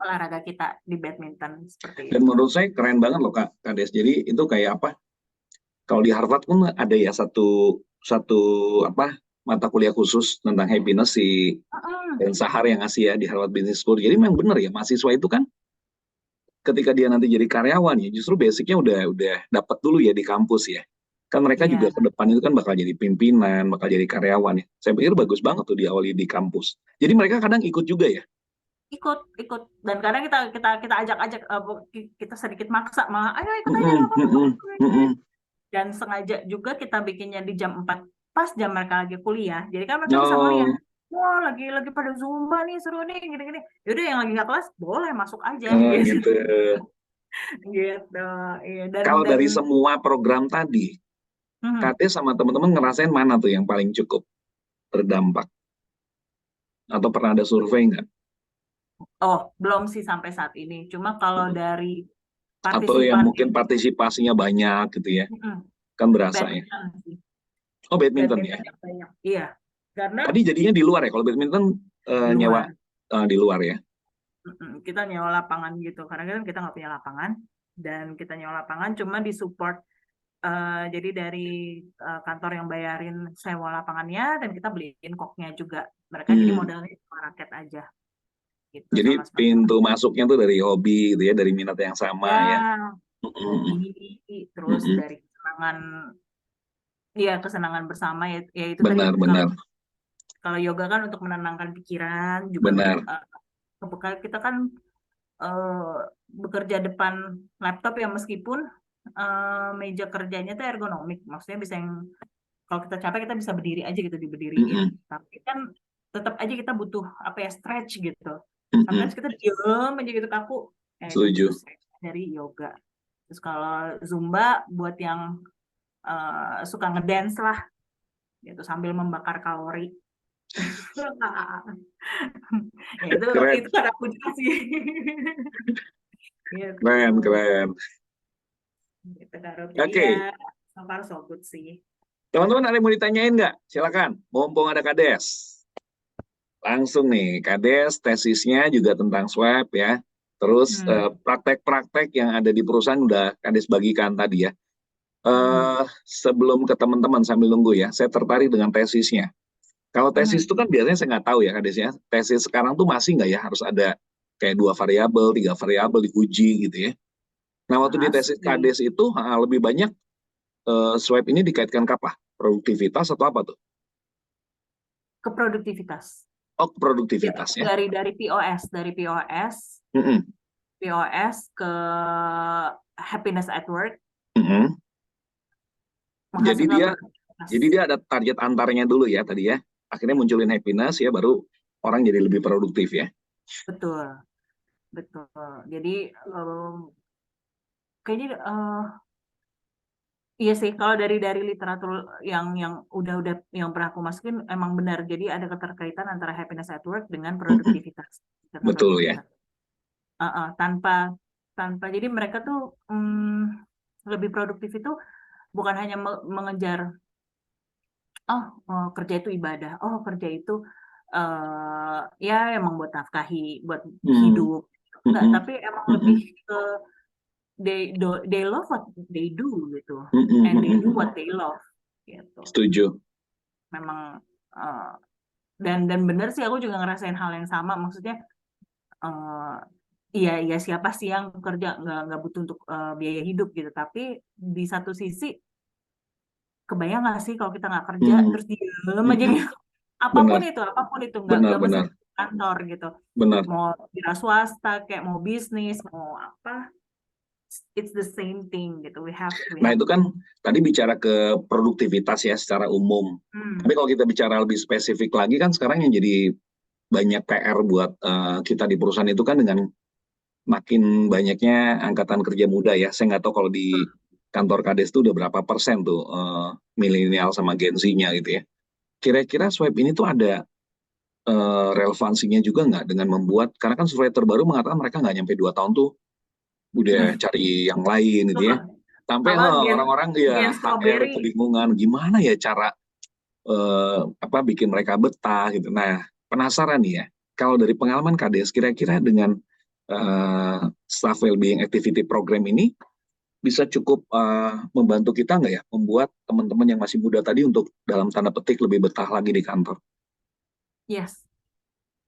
olahraga kita di badminton seperti itu. Dan menurut saya keren banget loh Kak Des. Jadi itu kayak apa? Kalau di Harvard pun ada ya satu apa mata kuliah khusus tentang happiness si Dan Sahar yang ngasih ya di Harvard Business School. Jadi memang benar ya, mahasiswa itu kan ketika dia nanti jadi karyawan ya justru basicnya udah dapat dulu ya di kampus ya. Kan mereka juga ke depan itu kan bakal jadi pimpinan, bakal jadi karyawan ya. Saya pikir bagus banget tuh diawali di kampus. Jadi mereka kadang ikut juga ya. Ikut Dan kadang kita ajak-ajak, kita sedikit maksa malah ayo ikut aja dan sengaja juga kita bikinnya di jam 4 pas jam mereka lagi kuliah, jadi kan mereka bisa ngeliat, wah lagi pada Zumba nih, seru nih gini-gini, yaudah yang lagi nggak kelas boleh masuk aja gitu. Gitu iya. Kalau dari semua program tadi Kade sama teman-teman ngerasain mana tuh yang paling cukup berdampak? Atau pernah ada survei nggak? Oh, belum sih sampai saat ini. Cuma kalau dari atau yang mungkin partisipasinya banyak gitu ya, kan berasa ya. Oh badminton ya? Banyak. Iya. Karena tadi jadinya di luar ya, kalau badminton nyewa di luar ya? Kita nyewa lapangan gitu, karena kan kita nggak punya lapangan, dan kita nyewa lapangan cuma disupport. Jadi dari kantor yang bayarin sewa lapangannya, dan kita beliin koknya juga. Mereka jadi modalnya raket aja. Gitu, jadi pintu masuknya tuh dari hobi gitu ya, dari minat yang sama ya. Hobi, terus dari kesenangan bersama ya itu benar, tadi. Benar. Kalau yoga kan untuk menenangkan pikiran juga. Benar. Kita kan bekerja depan laptop ya, meskipun meja kerjanya tuh ergonomik, maksudnya bisa yang kalau kita capek kita bisa berdiri aja gitu, diberdiriin. Tapi kan tetap aja kita butuh stretch gitu. Sometimes kita diem aja gitu kaku. Setuju. Dari yoga. Terus kalau Zumba buat yang suka ngedance lah, gitu sambil membakar kalori. itu kan aku juga sih. Gitu. Keren. Oke. So far so good sih. Teman-teman ada yang mau ditanyain nggak? Silakan. Mumpung ada Kades. Langsung nih, Kades tesisnya juga tentang swab ya. Terus praktek-praktek yang ada di perusahaan udah Kades bagikan tadi ya. Sebelum ke teman-teman sambil nunggu ya, saya tertarik dengan tesisnya. Kalau tesis itu kan biasanya saya nggak tahu ya Kades ya. Tesis sekarang tuh masih nggak ya harus ada kayak 2 variabel, 3 variabel diuji gitu ya. Nah waktu di tesis Kades itu lebih banyak swab ini dikaitkan ke apa? Produktivitas atau apa tuh? Ke produktivitas. Oh, produktivitas ya. Dari POS, POS ke happiness at work. Jadi dia ada target antaranya dulu ya tadi ya. Akhirnya munculin happiness ya, baru orang jadi lebih produktif ya. Betul. Jadi kayaknya Iya sih, kalau dari literatur yang udah yang pernah aku masukin emang benar. Jadi ada keterkaitan antara happiness at work dengan produktivitas. Betul ya. Tanpa jadi mereka tuh lebih produktif itu bukan hanya mengejar kerja itu ibadah, kerja itu ya emang buat nafkahi, buat hidup. Enggak, tapi emang lebih ke they love what they do gitu, and they do what they love gitu. Setuju. Memang dan benar sih, aku juga ngerasain hal yang sama. Maksudnya iya siapa sih yang kerja nggak butuh untuk biaya hidup gitu, tapi di satu sisi kebayang nggak sih kalau kita nggak kerja terus diem aja gitu. apapun itu nggak mesti kantor gitu, Benar. mau wira swasta kayak mau bisnis mau apa, it's the same thing gitu. Nah itu kan tadi bicara ke produktivitas ya secara umum. Tapi kalau kita bicara lebih spesifik lagi kan sekarang yang jadi banyak PR buat kita di perusahaan itu kan dengan makin banyaknya angkatan kerja muda ya. Saya nggak tahu kalau di kantor Kades itu udah berapa persen tuh milenial sama Gen Z-nya gitu ya. Kira-kira Swipe ini tuh ada relevansinya juga nggak dengan membuat, karena kan survei terbaru mengatakan mereka nggak nyampe 2 tahun tuh udah cari yang lain gitu ya. Sampai orang-orang ya HR kebingungan gimana ya cara bikin mereka betah gitu. Nah penasaran nih ya, kalau dari pengalaman Kades kira-kira dengan staff wellbeing activity program ini bisa cukup membantu kita nggak ya membuat teman-teman yang masih muda tadi untuk dalam tanda petik lebih betah lagi di kantor? Yes,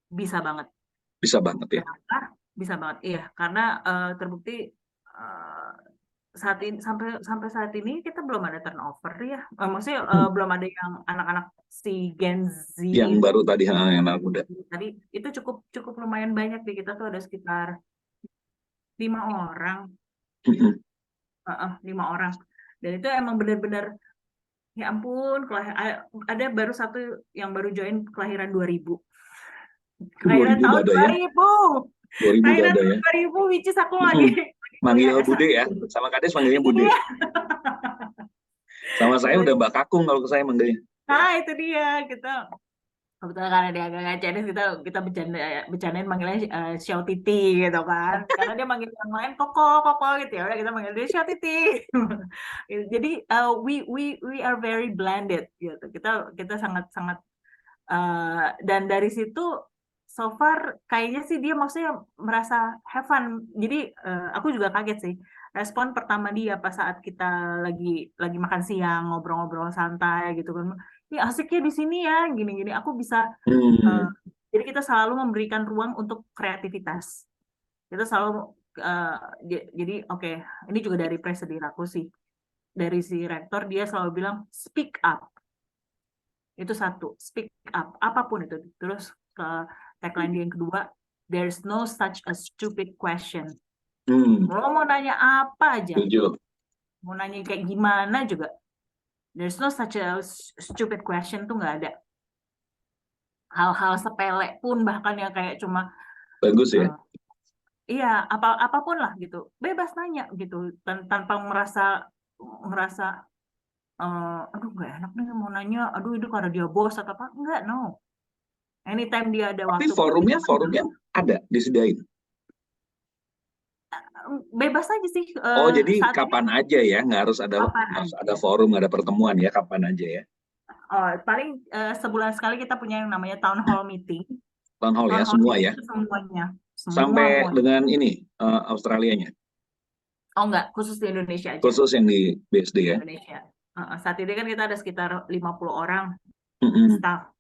bisa banget. Bisa banget ya. Bisa banget, iya, karena terbukti saat ini sampai saat ini kita belum ada turnover ya. Maksudnya belum ada yang anak-anak si Gen Z yang baru tadi yang anak muda. Tadi itu cukup lumayan banyak di kita tuh ada sekitar 5 orang. 5 orang. Dan itu emang benar-benar ya ampun, ada baru satu yang baru join kelahiran 2000. Kelahiran tahun 2000. 2000 udah ada ya. 2000 which is aku lagi manggil Bude ya. Sama Kades manggilnya Bude. Sama saya udah Mbak Kakung kalau ke saya manggilnya. Nah, itu dia. Kita kebetulan karena dia agak ngacenis, kita bercandain manggilnya Xiao Titi gitu kan. Karena dia manggil yang lain Koko gitu ya. Udah kita manggil dia Xiao Titi. Jadi we are very blended gitu. Kita sangat dan dari situ so far kayaknya sih dia maksudnya merasa have fun. Jadi aku juga kaget sih respon pertama dia pas saat kita lagi makan siang ngobrol-ngobrol santai gitu kan. Ini asiknya di sini ya gini-gini. Aku bisa jadi kita selalu memberikan ruang untuk kreativitas. Kita selalu jadi oke, ini juga dari presiden aku sih. Dari si rektor dia selalu bilang speak up. Itu satu, speak up, apapun itu. Terus ke tagline dia yang kedua, there's no such a stupid question. Mau nanya apa aja, mau nanya kayak gimana juga, there's no such a stupid question tuh nggak ada. Hal-hal sepele pun bahkan yang kayak cuma bagus ya. Iya, apapun lah gitu, bebas nanya gitu, tanpa merasa aduh nggak enak nih mau nanya, aduh itu karena dia bos atau apa, enggak, no. Anytime dia ada waktu. Tapi forumnya ada disediain. Bebas aja sih. Jadi kapan aja ya, nggak harus ada forum, nggak ada pertemuan ya, kapan aja ya. Paling sebulan sekali kita punya yang namanya town hall meeting. Town hall ya, semua ya. Semuanya. Sampai dengan ini Australianya. Enggak, khusus di Indonesia aja. Khusus yang di BSD ya. Indonesia. Saat ini kan kita ada sekitar 50 orang staff.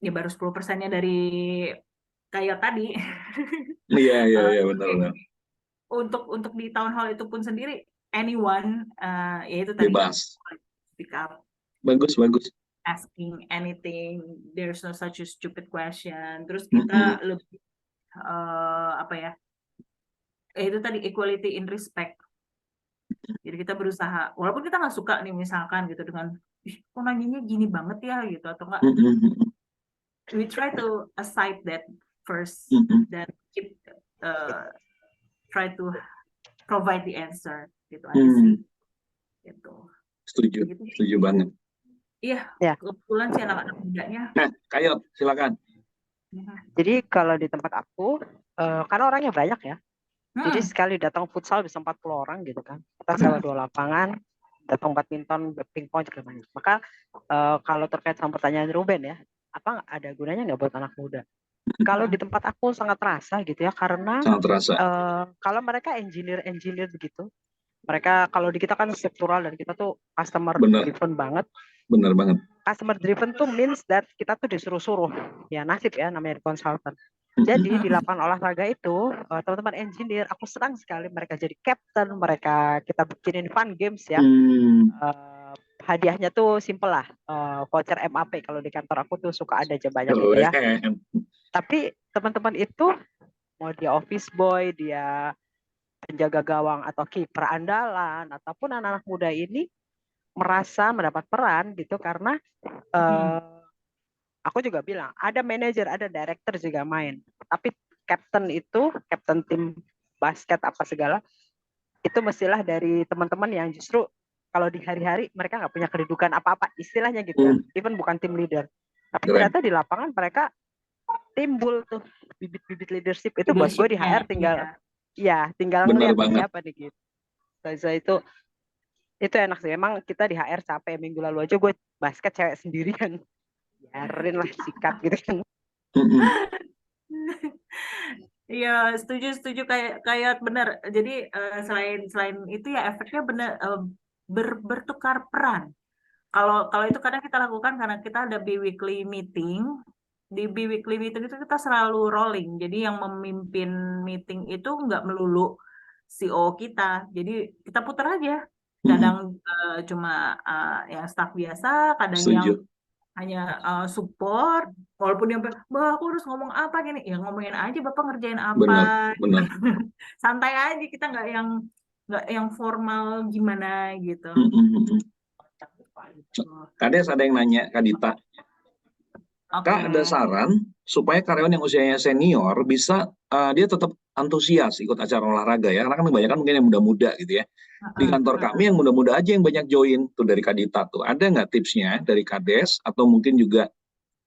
Ya baru 10%-nya dari kayak tadi. Iya benar. Untuk di town hall itu pun sendiri anyone yaitu tadi bebas. Speak up. Bagus. Asking anything, there's no such a stupid question. Terus kita lebih itu tadi equality in respect. Jadi kita berusaha, walaupun kita nggak suka nih misalkan gitu dengan, kok nanyanya gini banget ya gitu atau enggak, we try to accept that first, dan keep try to provide the answer. gitu aja sih. Gitu. Setuju, Gitu sih. setuju banget. Iya, Ya. kebetulan sih anak-anak mudanya. Kayot, silakan. Jadi kalau di tempat aku, karena orangnya banyak ya, jadi sekali datang futsal bisa 40 orang gitu kan. Kita sewa 2 lapangan, datang badminton, pingpong juga banyak. Maka kalau terkait sama pertanyaan Ruben ya, apa ada gunanya nggak buat anak muda? Kalau di tempat aku sangat terasa gitu ya, karena Sangat terasa. kalau mereka engineer begitu, mereka kalau di kita kan struktural dan kita tuh customer driven banget. Benar banget. Customer driven tuh means that kita tuh disuruh-suruh. Ya nasib ya namanya consultant. Jadi di lapangan olahraga itu teman-teman engineer, aku senang sekali mereka jadi captain, kita bikinin fun games ya. Hadiahnya tuh simple lah, voucher MAP kalau di kantor aku tuh suka ada aja banyak gitu ya. Tapi teman-teman itu mau dia office boy, dia penjaga gawang atau kiper andalan ataupun anak-anak muda ini merasa mendapat peran gitu karena aku juga bilang ada manajer, ada director juga main, tapi captain tim basket apa segala itu mestilah dari teman-teman yang justru kalau di hari-hari mereka nggak punya kedudukan apa-apa istilahnya gitu ya, even bukan tim leader, tapi ternyata di lapangan mereka timbul tuh bibit-bibit leadership itu. Buat gue di HR tinggal ngeliat siapa nih gitu. Saya itu enak sih. Emang kita di HR capek, minggu lalu aja gue basket cewek sendirian. Biarin lah sikat gitu kan. Iya, setuju kayak benar. Jadi selain itu ya efeknya benar bertukar peran. Kalau itu kadang kita lakukan karena kita ada bi-weekly meeting. Di bi-weekly meeting itu kita selalu rolling. Jadi yang memimpin meeting itu nggak melulu CEO kita. Jadi kita putar aja. Kadang cuma yang staff biasa, kadang yang hanya support. Walaupun dia Mbak, aku harus ngomong apa gini, ya ngomongin aja Bapak ngerjain apa. Benar. Santai aja, kita nggak yang formal gimana gitu. Kades ada yang nanya, Kak Dita. Kak, ada saran supaya karyawan yang usianya senior bisa dia tetap antusias ikut acara olahraga ya, karena kan kebanyakan mungkin yang muda-muda gitu ya. Di kantor kami yang muda-muda aja yang banyak join tuh dari Kak Dita tuh. Ada nggak tipsnya dari Kades atau mungkin juga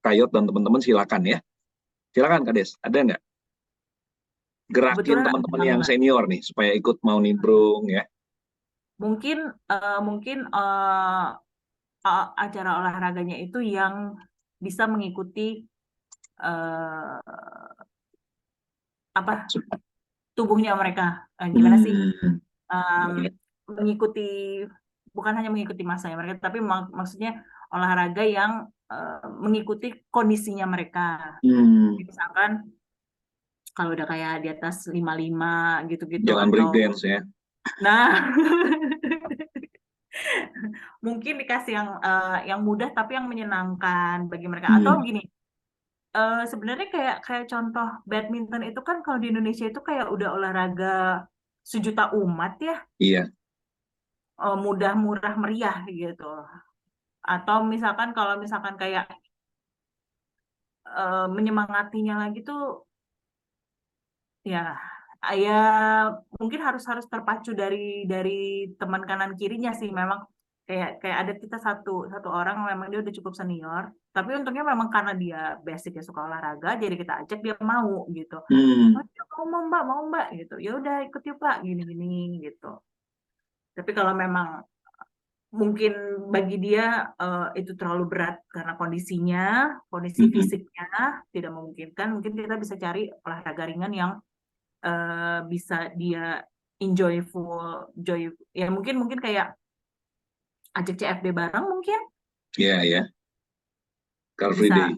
Kayot dan teman-teman silakan ya. Silakan Kades, ada nggak? Gerakin teman-teman yang senior nih supaya ikut mau nimbrung ya. Mungkin acara olahraganya itu yang bisa mengikuti tubuhnya mereka, gimana sih mengikuti, bukan hanya mengikuti masanya mereka, tapi maksudnya olahraga yang mengikuti kondisinya mereka. Misalkan kalau udah kayak di atas 55 gitu-gitu, jangan break dance ya. Nah, mungkin dikasih yang mudah tapi yang menyenangkan bagi mereka. Atau gini, sebenarnya kayak contoh badminton itu kan kalau di Indonesia itu kayak udah olahraga sejuta umat ya. Iya. Mudah, murah, meriah gitu. Atau kalau misalkan kayak menyemangatinya lagi tuh ya mungkin harus terpacu dari teman kanan kirinya sih. Memang kayak ada kita satu orang memang dia udah cukup senior, tapi untungnya memang karena dia basicnya suka olahraga, jadi kita ajak dia mau gitu. Mau mbak gitu, ya udah ikut yuk Pak, gini gitu. Tapi kalau memang mungkin bagi dia itu terlalu berat karena kondisi fisiknya tidak memungkinkan, mungkin kita bisa cari olahraga ringan yang bisa dia joy ya, mungkin kayak ajak CFD bareng mungkin. Iya. Car Free Day.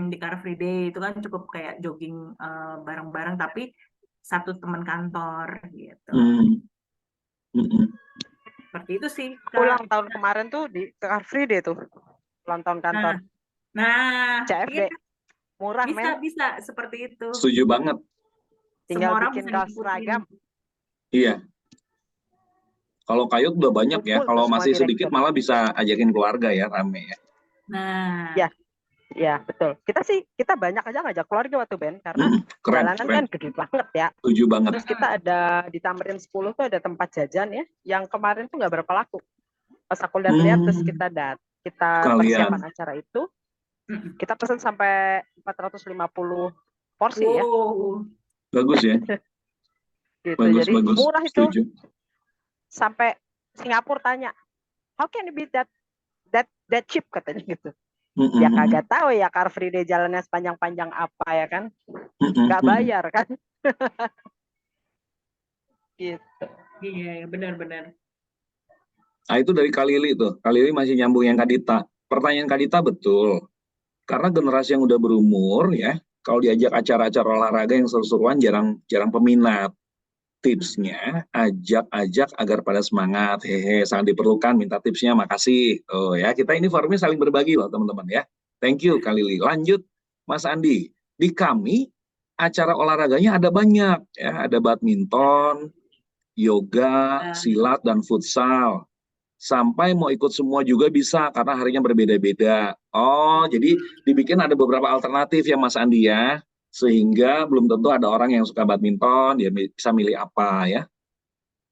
Di Car Free Day itu kan cukup kayak jogging bareng-bareng tapi satu teman kantor gitu. Seperti itu sih. Ulang tahun kemarin tuh di Car Free Day tuh. Ulang tahun kantor. Nah, CFD. Murah, bisa seperti itu. Setuju banget. Tinggal bikin kaos seragam. Iya. Kalau Kayot udah banyak ya. Kalau masih sedikit malah bisa ajakin keluarga ya, rame ya. Nah. Ya. Ya, betul. Kita banyak aja ngajak keluarga waktu Ben, karena Keren, jalanan keren. kan gede banget ya. Setuju banget. Terus kita ada di Tamrin 10 tuh ada tempat jajan ya, yang kemarin tuh nggak berapa laku. Pas aku lihat-lihat, terus kita Sekalian. persiapan acara itu, kita pesan sampai 450 porsi ya. Wow. Bagus ya. Gitu. Bagus, Jadi bagus. murah itu. Setuju. Sampai Singapura tanya, how can it be that cheap katanya gitu. Ya kagak tahu ya Car Free Day jalannya sepanjang-panjang apa ya kan. Nggak bayar kan. Gitu. Iya, benar-benar. Nah, itu dari Kak Lili tuh. Kak Lili masih nyambung yang Kak Dita. Pertanyaan Kak Dita betul. Karena generasi yang udah berumur ya, kalau diajak acara-acara olahraga yang seru-seruan jarang peminat. Tipsnya ajak agar pada semangat, hehe, sangat diperlukan, minta tipsnya, makasih. Oh ya, kita ini forumnya saling berbagi loh teman-teman ya. Thank you Kak Lili. Lanjut Mas Andi. Di kami acara olahraganya ada banyak ya, ada badminton, yoga, silat dan futsal. Sampai mau ikut semua juga bisa karena harinya berbeda-beda. Oh, jadi dibikin ada beberapa alternatif ya Mas Andi ya. Sehingga belum tentu ada orang yang suka badminton, dia bisa milih apa ya.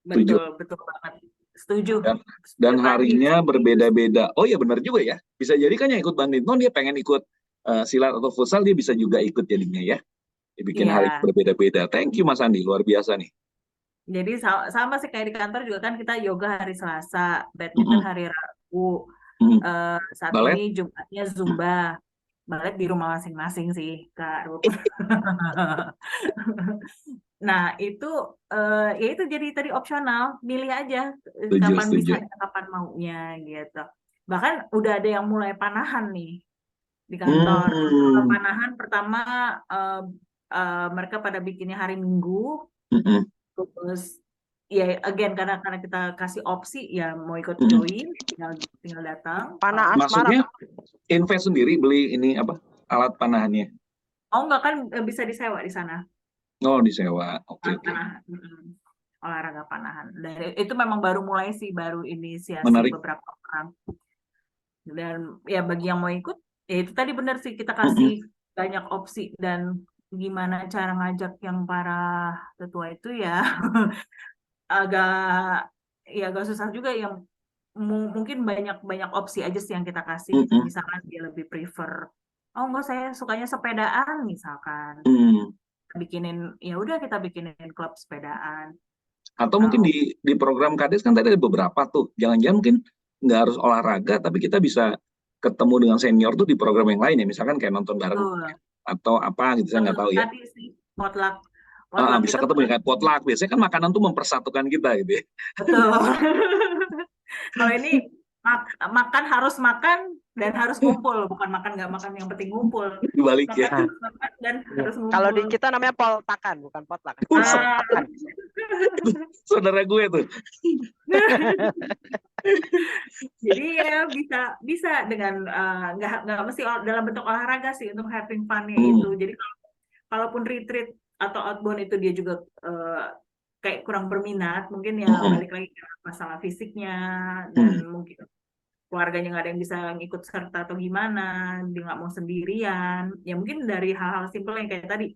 Setuju. Betul banget. Setuju. Dan harinya berbeda-beda. Oh iya benar juga ya. Bisa jadi kan yang ikut badminton dia pengen ikut silat atau futsal, dia bisa juga ikut jadinya ya. Dibikin hari berbeda-beda. Thank you Mas Andi, luar biasa nih. Jadi sama sih kayak di kantor juga kan kita yoga hari Selasa, badminton hari Rabu, saat Balet? ini Jumatnya Zumba, balet di rumah masing-masing sih Kak Ruth. Nah itu ya itu jadi tadi opsional, milih aja kapan bisa, kapan maunya gitu. Bahkan udah ada yang mulai panahan nih di kantor. Panahan pertama mereka pada bikinnya hari Minggu. Terus ya again karena kita kasih opsi ya mau ikut join tinggal datang. Maksudnya invest sendiri beli ini apa alat panahannya? Oh enggak kan bisa disewa di sana. Oh disewa, oke. Olahraga panahan. Dari itu memang baru mulai sih, baru inisiasi beberapa orang. Dan ya bagi yang mau ikut ya itu tadi benar sih kita kasih banyak opsi. Dan gimana cara ngajak yang para tetua itu ya agak susah juga, yang mungkin banyak opsi aja sih yang kita kasih. Misalkan dia lebih prefer, oh enggak saya sukanya sepedaan misalkan, ya udah kita bikinin klub sepedaan. Atau mungkin di program Kades kan tadi ada beberapa tuh, jangan-jangan mungkin nggak harus olahraga tapi kita bisa ketemu dengan senior tuh di program yang lain ya, misalkan kayak nonton bareng atau apa gitu, saya nggak tahu ya. Tadi sih potluck bisa ketemu dengan potluck, biasanya kan makanan tuh mempersatukan kita gitu ya. Betul. Kalau ini makan harus makan dan harus ngumpul, bukan makan nggak makan yang penting ngumpul. Dibalik ya. Makan dan harus ngumpul. Kalau di kita namanya poltakan, bukan potluck. Saudara gue tuh. Jadi ya bisa dengan nggak mesti dalam bentuk olahraga sih untuk having fun-nya itu. Jadi kalaupun retreat atau outbound itu dia juga kayak kurang berminat, mungkin ya balik lagi ke masalah fisiknya dan mungkin keluarganya nggak ada yang bisa ngikut serta atau gimana, dia nggak mau sendirian. Ya mungkin dari hal-hal simpel yang kayak tadi.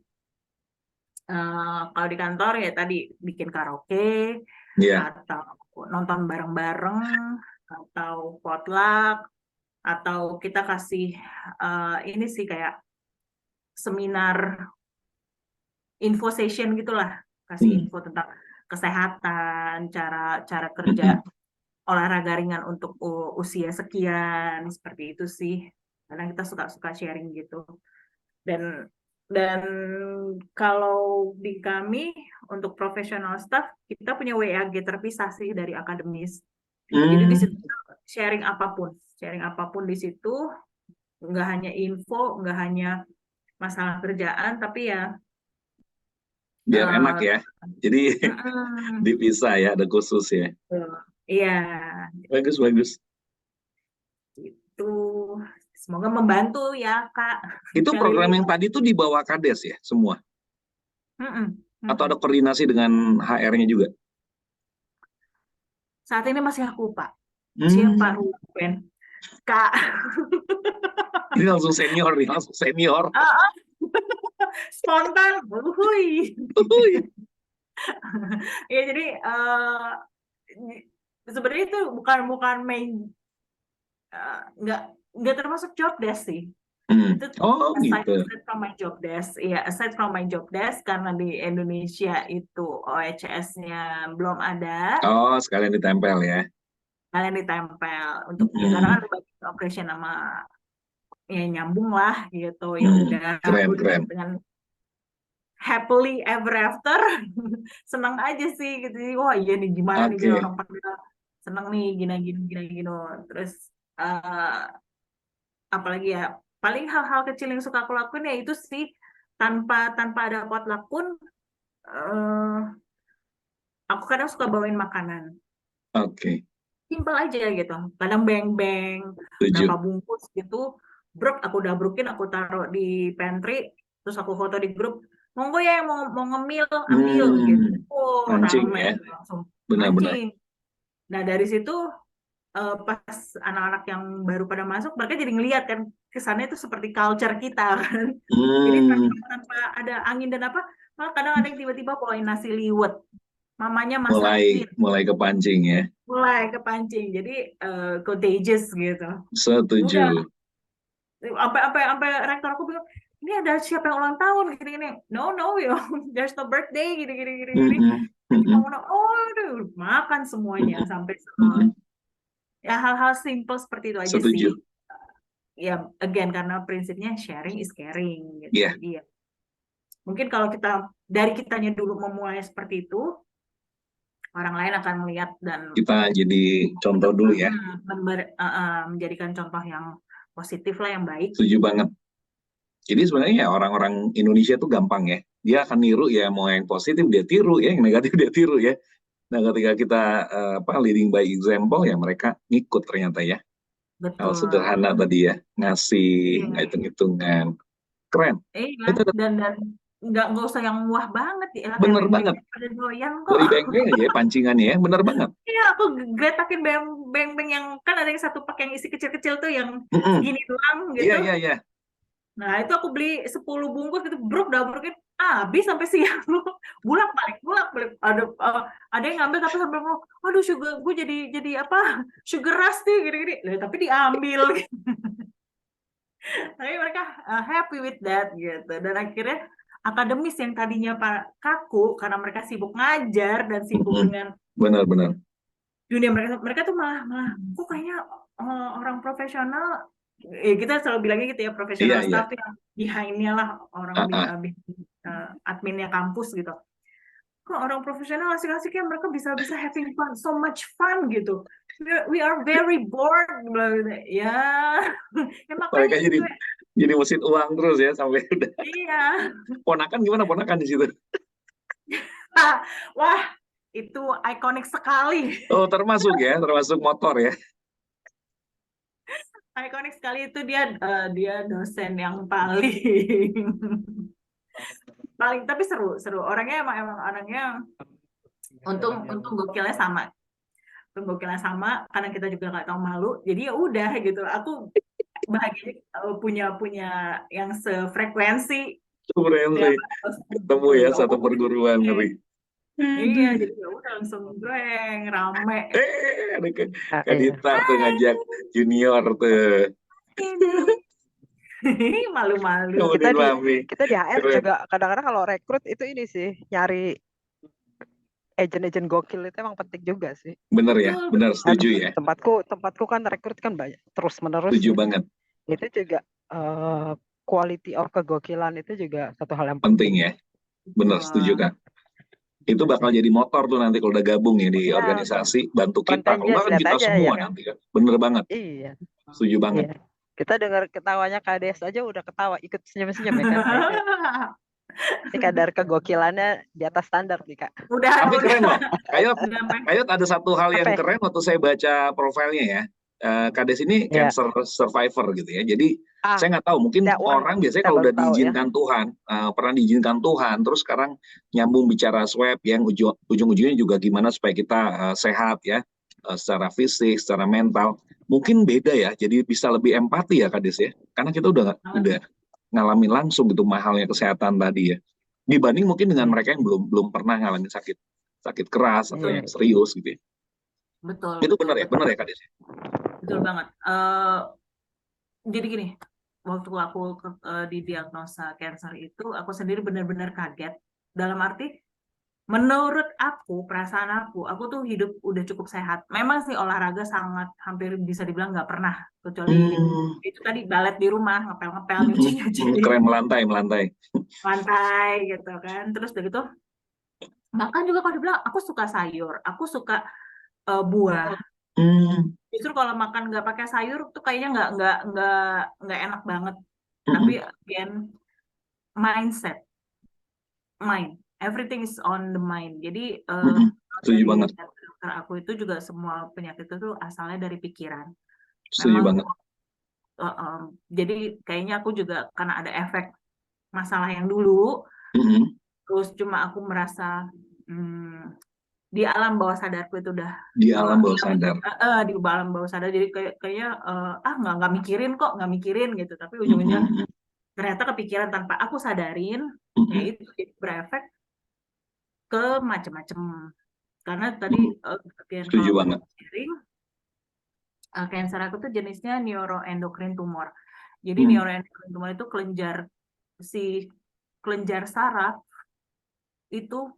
Kalau di kantor ya tadi bikin karaoke, atau nonton bareng-bareng, atau potluck, atau kita kasih ini sih kayak seminar info session gitulah, kasih info tentang kesehatan, cara kerja olahraga ringan untuk usia sekian, seperti itu sih. Karena kita suka sharing gitu. Dan kalau di kami untuk profesional staff kita punya WAG terpisah sih dari akademis. Jadi di situ sharing apapun di situ, nggak hanya info, nggak hanya masalah kerjaan, tapi ya biar enak ya. Jadi dipisah ya, ada khusus ya. Iya. Bagus. Itu semoga membantu ya Kak. Itu program yang tadi tuh di bawah Kades ya semua? Atau ada koordinasi dengan HR-nya juga? Saat ini masih aku Pak. Siapa Ruben? Kak. Ini langsung senior nih, langsung senior. Ah, ah. Spontan, wuhui. Ya jadi sebenarnya itu bukan main, nggak termasuk job desk sih. Itu Oh aside gitu. from my job desk, ya aside from my job desk, karena di Indonesia itu OECS-nya belum ada, Oh sekalian ditempel ya. kalian ditempel untuk ya karena kan bagian operation sama ya nyambung lah gitu, ya udah Keren. dengan happily ever after. Seneng aja sih gitu. Wah iya nih, gimana nih Oke. biar orang pada seneng nih gini. Terus apalagi ya, paling hal-hal kecil yang suka aku lakuin ya itu sih, tanpa ada potluck pun aku kadang suka bawain makanan Oke. simpel aja gitu, kadang beng-beng Setuju. berapa bungkus gitu, aku dabrukin, aku taruh di pantry, terus aku foto di grup, monggo ya yang mau ngemil ambil gitu. Mancing Rame ya. langsung Benar-benar. mancing. Nah dari situ pas anak-anak yang baru pada masuk, mereka jadi ngeliat kan kesannya itu seperti culture kita kan. Jadi tanpa ada angin dan apa, malah kadang ada yang tiba-tiba bawain nasi liwet, mamanya masakin, Mulai kepancing ya. mulai kepancing, jadi contagious gitu. Udah, Setuju. sampai rektor aku bilang, ini ada siapa yang ulang tahun gini-gini. No yo, there's no birthday gini. Oh udah makan semuanya sampai ya hal-hal simple seperti itu aja Setuju. sih. Ya again karena prinsipnya sharing is caring gitu. Iya. Jadi ya mungkin kalau kita dari kitanya dulu memulai seperti itu, orang lain akan melihat dan Kita jadi contoh dulu ya. menjadikan contoh yang positif lah, yang baik. Setuju banget. Jadi sebenarnya ya orang-orang Indonesia tuh gampang ya. Dia akan niru ya, mau yang positif dia tiru ya, yang negatif dia tiru ya. Nah ketika kita leading by example ya mereka ngikut ternyata ya. Hal Betul. sederhana tadi ya, ngasih, nggak hitung-hitungan. Keren. Iya, dan nggak usah yang wah banget ya, Bener kayak banget. pada doyan kok. Dari beng-beng aja ya pancingannya ya, bener banget. Iya, aku gretakin beng-beng yang kan ada yang satu pakai yang isi kecil-kecil tuh yang segini doang gitu. Iya. Nah itu aku beli 10 bungkus gitu, dabrukin habis sampai siang. bulak balik. Ada yang ngambil tapi sampai ngomong, aduh sugar, gue jadi apa, sugar rush nih gini-gini. Tapi diambil. Tapi mereka happy with that gitu. Dan akhirnya akademis yang tadinya kaku karena mereka sibuk ngajar dan sibuk dengan benar dunia, mereka tuh malah kok kayaknya orang profesional, kita selalu bilangnya gitu ya, profesional staff yang behind-nya lah, orang adminnya kampus gitu. Kok orang profesional asik-asiknya mereka bisa having fun, so much fun gitu. We are very bored ya. Mereka jadi mesin uang terus ya sampai udah. Iya. Ponakan gimana ponakan di situ? Wah, itu ikonik sekali. Oh, termasuk motor ya. Ikonik sekali itu, dia dosen yang paling tapi seru. Orangnya emang orangnya untung gokilnya sama. Karena kita juga nggak tahu malu. Jadi ya udah gitu. Aku bahagia punya yang sefrekuensi. Ketemu ya satu perguruan, ngeri. Iya, jadi ya udah langsung greng, rame. Ada Kak Dita tuh ngajak junior tuh. Malu-malu. Kita di HR juga kadang-kadang kalau rekrut itu ini sih, nyari agent gokil itu emang penting juga sih. Bener ya, bener, setuju ya. Tempatku kan rekrut kan banyak terus-menerus. Setuju ya. banget. Itu juga quality of kegokilan itu juga satu hal yang penting ya. Bener, setuju Kak. Itu bakal jadi motor tuh nanti kalau udah gabung ya di organisasi, bantu kita. Kalau kan kita semua ya, nanti kan. Bener banget. Iya. Setuju banget. Iya. Kita dengar ketawanya Kades aja udah ketawa, ikut senyum-senyum ya kan. Ini kadar kegokilannya di atas standar nih Kak. Tapi keren loh. Kayot ada satu hal yang keren waktu saya baca profilnya ya. Kades ini cancer survivor gitu ya. Jadi saya nggak tahu, mungkin orang biasanya kalau udah diizinkan Tuhan, pernah diizinkan Tuhan, terus sekarang nyambung bicara swab yang ujung-ujungnya juga gimana supaya kita sehat ya, secara fisik, secara mental. mungkin beda ya, jadi bisa lebih empati ya Kak Des ya, karena kita udah ngalamin langsung gitu mahalnya kesehatan tadi ya, dibanding mungkin dengan Iya. mereka yang belum pernah ngalamin sakit keras atau Iya. yang serius gitu ya. Betul, Itu betul, benar ya Kak Des? betul banget. Jadi gini, waktu aku didiagnosa cancer itu, aku sendiri benar-benar kaget. Dalam arti, menurut aku, perasaan aku tuh hidup udah cukup sehat. Memang sih olahraga sangat hampir bisa dibilang nggak pernah, kecuali itu tadi balet di rumah, ngepel-ngepel, nyuci-nyuci Keren, melantai. lantai gitu kan. Terus udah gitu, bahkan juga kalau dibilang aku suka sayur, aku suka buah. Justru kalau makan nggak pakai sayur tuh kayaknya nggak enak banget. Tapi again, mindset, everything is on the mind. Jadi Setuju dari banget. dokter aku itu juga semua penyakit itu asalnya dari pikiran. Setuju Memang banget. jadi kayaknya aku juga karena ada efek masalah yang dulu, terus cuma aku merasa di alam bawah sadarku itu udah di alam bawah sadar. Di alam bawah sadar, jadi kayaknya nggak mikirin gitu, tapi ujung-ujungnya ternyata kepikiran tanpa aku sadarin, ya itu berefek ke macam-macam. Karena tadi Setuju kalau banget. sharing, cancer aku tuh jenisnya neuroendocrine tumor. Jadi neuroendocrine tumor itu kelenjar saraf itu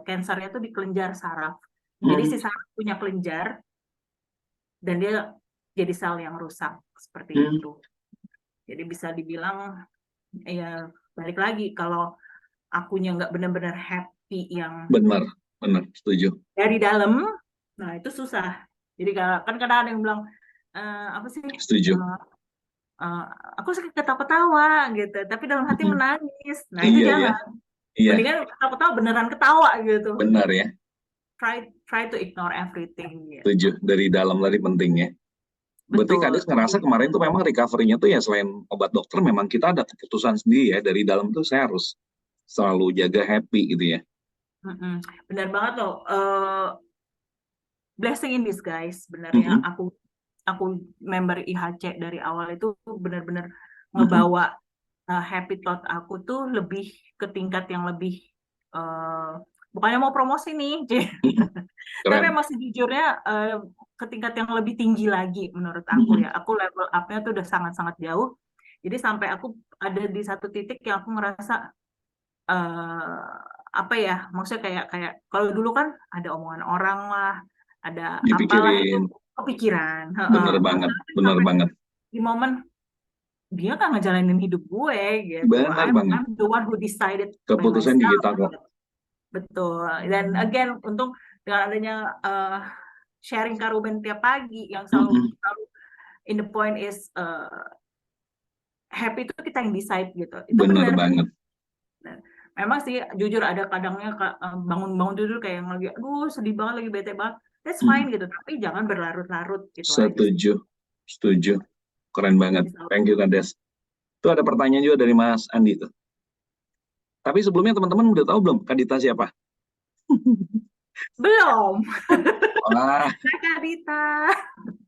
kansernya tuh di kelenjar saraf. Jadi si saraf punya kelenjar dan dia jadi sel yang rusak seperti itu. Jadi bisa dibilang ya balik lagi, kalau akunya nggak benar-benar happy yang benar setuju dari dalam, nah itu susah. Jadi kan kadang ada yang bilang apa sih? Setuju. Aku suka ketawa-ketawa gitu, tapi dalam hati menangis. Nah itu Iya, jangan. iya. Mendingan ketawa-ketawa beneran ketawa gitu. Benar ya. Try to ignore everything. Gitu. Setuju. Dari dalam tadi pentingnya. Berarti Betul. Kadis ngerasa kemarin tuh memang recovery-nya tuh ya selain obat dokter, memang kita ada keputusan sendiri ya, dari dalam tuh saya harus selalu jaga happy gitu ya. Benar banget loh. Blessing in disguise sebenarnya. Aku member IHC dari awal itu benar-benar ngebawa happy thought aku tuh lebih ke tingkat yang lebih bukannya mau promosi nih, tapi emang sejujurnya ke tingkat yang lebih tinggi lagi menurut aku ya. Aku level up-nya tuh udah sangat-sangat jauh. Jadi sampai aku ada di satu titik yang aku ngerasa apa ya, maksudnya kayak kalau dulu kan ada omongan orang lah, ada apalah itu kepikiran. Bener banget. Di momen dia kan ngejalanin hidup gue gitu. Benar banget. I'm the one who decided Keputusan di kita kok. Betul. Dan again, untung dengan adanya sharing Kak Ruben tiap pagi yang selalu in the point is happy itu kita yang decide gitu. Itu benar benar banget. Nah, memang sih jujur ada kadangnya bangun-bangun tidur kayak yang lagi aduh sedih banget, lagi bete banget. That's fine gitu, tapi jangan berlarut-larut gitu. Setuju. Keren banget. Thank you Kades. Itu ada pertanyaan juga dari Mas Andi tuh. Tapi sebelumnya teman-teman udah tahu belum Kadita siapa? Belum. Wah.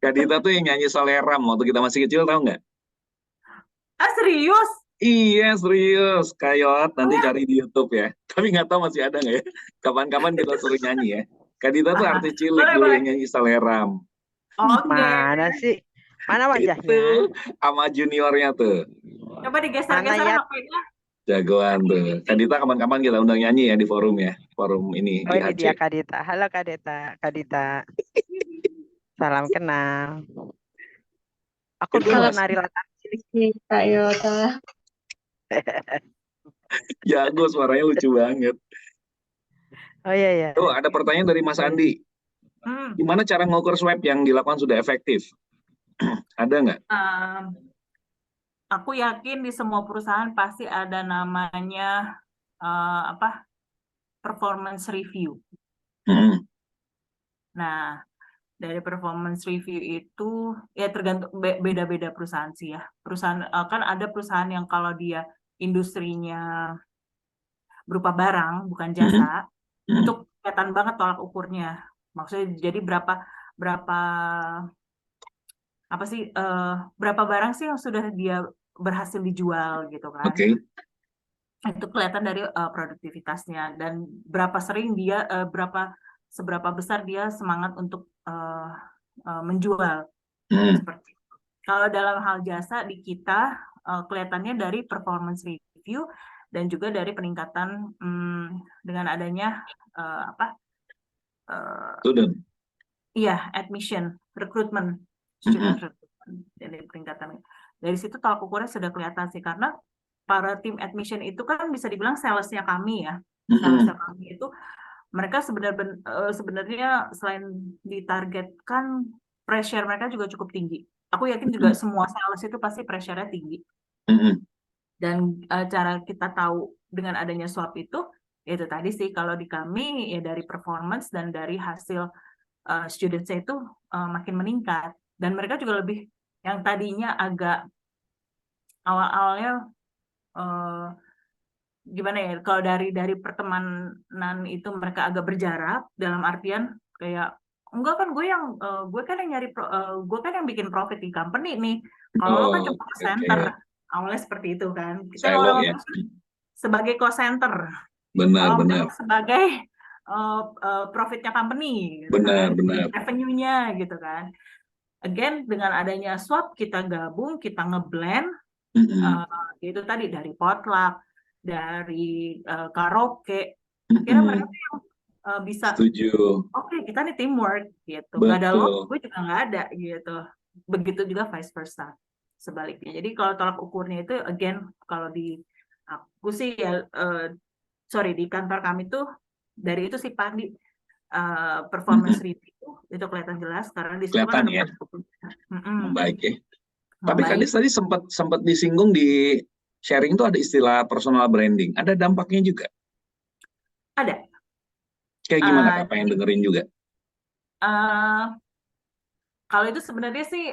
Kadita tuh yang nyanyi Soleram waktu kita masih kecil, tahu nggak? Serius? Iya serius, Kayot, nanti cari di YouTube ya. Tapi nggak tahu masih ada nggak ya. Kapan-kapan kita suruh nyanyi ya. Kadita tuh artis cilik dulu yang nyanyi Soleram. Mana sih? Mana wajahnya? Itu sama juniornya tuh. Coba digeser-geser HP-nya. Jagoan tuh. Kadita kapan-kapan kita undang nyanyi ya di forum ya. Forum ini di IHC. Ini dia Kadita. Halo Kadita. Salam kenal. Aku dulu nari latar cilik Kak Yota. Jago, suaranya lucu banget. Oh iya. Tuh ada pertanyaan dari Mas Andi. Gimana cara ngukur swab yang dilakukan sudah efektif? Ada nggak? Aku yakin di semua perusahaan pasti ada namanya performance review. Nah, dari performance review itu ya tergantung beda-beda perusahaan sih ya. Perusahaan kan ada perusahaan yang kalau dia industrinya berupa barang bukan jasa, itu kelihatan banget tolak ukurnya. Maksudnya jadi berapa berapa apa sih berapa barang sih yang sudah dia berhasil dijual gitu kan. Oke. Itu kelihatan dari produktivitasnya dan berapa sering dia seberapa besar dia semangat untuk menjual seperti itu. Kalau dalam hal jasa di kita kelihatannya dari performance review dan juga dari peningkatan dengan adanya Student. iya, admission, recruitment, student recruitment, jadi peningkatan. Dari situ tolak ukurnya sudah kelihatan sih, karena para tim admission itu kan bisa dibilang salesnya kami ya. Salesnya kami itu mereka sebenarnya selain ditargetkan, pressure mereka juga cukup tinggi. Aku yakin juga semua sales itu pasti pressure-nya tinggi. Dan cara kita tahu dengan adanya swap itu, yaitu tadi sih kalau di kami ya dari performance dan dari hasil students-nya itu makin meningkat. Dan mereka juga lebih, yang tadinya agak awal-awalnya gimana ya, kalau dari pertemanan itu mereka agak berjarak dalam artian kayak enggak kan gue kan yang nyari gue kan yang bikin profit di company nih, kalau lo kan cuma cost center. Awalnya seperti itu kan, kita orang sebagai cost center, benar sebagai profitnya company gitu benar revenue-nya gitu kan. Again, dengan adanya swap kita gabung, kita ngeblend itu tadi dari potluck, dari karaoke, akhirnya mereka yang bisa oke, kita nih teamwork gitu. Nggak ada lo, gue juga nggak ada gitu. Begitu juga vice versa sebaliknya. Jadi kalau tolak ukurnya itu again, kalau di aku sih ya di kantor kami tuh dari itu sih Pak, di performance review itu kelihatan jelas karena di situ kan ada baik ya. Tapi Kadis tadi sempat disinggung di sharing itu ada istilah personal branding. Ada dampaknya juga? Ada. Kayak gimana Kak? Pengen dengerin juga. Kalau itu sebenarnya sih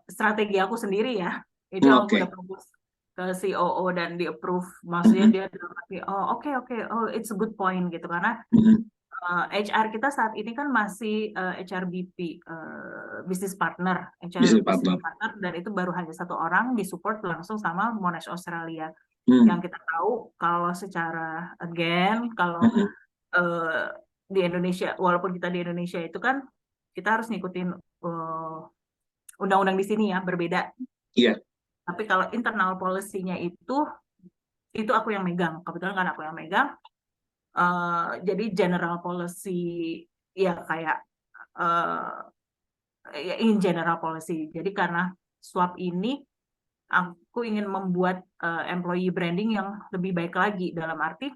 strategi aku sendiri ya. Itu yang aku udah propose ke COO dan di approve. Maksudnya dia oke, it's a good point gitu. Karena HR kita saat ini kan masih HRBP, business partner, business partner, dan itu baru hanya satu orang disupport langsung sama Monash Australia. Yang kita tahu kalau secara kalau di Indonesia, walaupun kita di Indonesia itu kan kita harus ngikutin undang-undang di sini ya, berbeda. Iya. Tapi kalau internal policy-nya itu aku yang megang. Kebetulan kan aku yang megang. Jadi general policy ya kayak in general policy. Jadi karena swap ini aku ingin membuat employee branding yang lebih baik lagi, dalam arti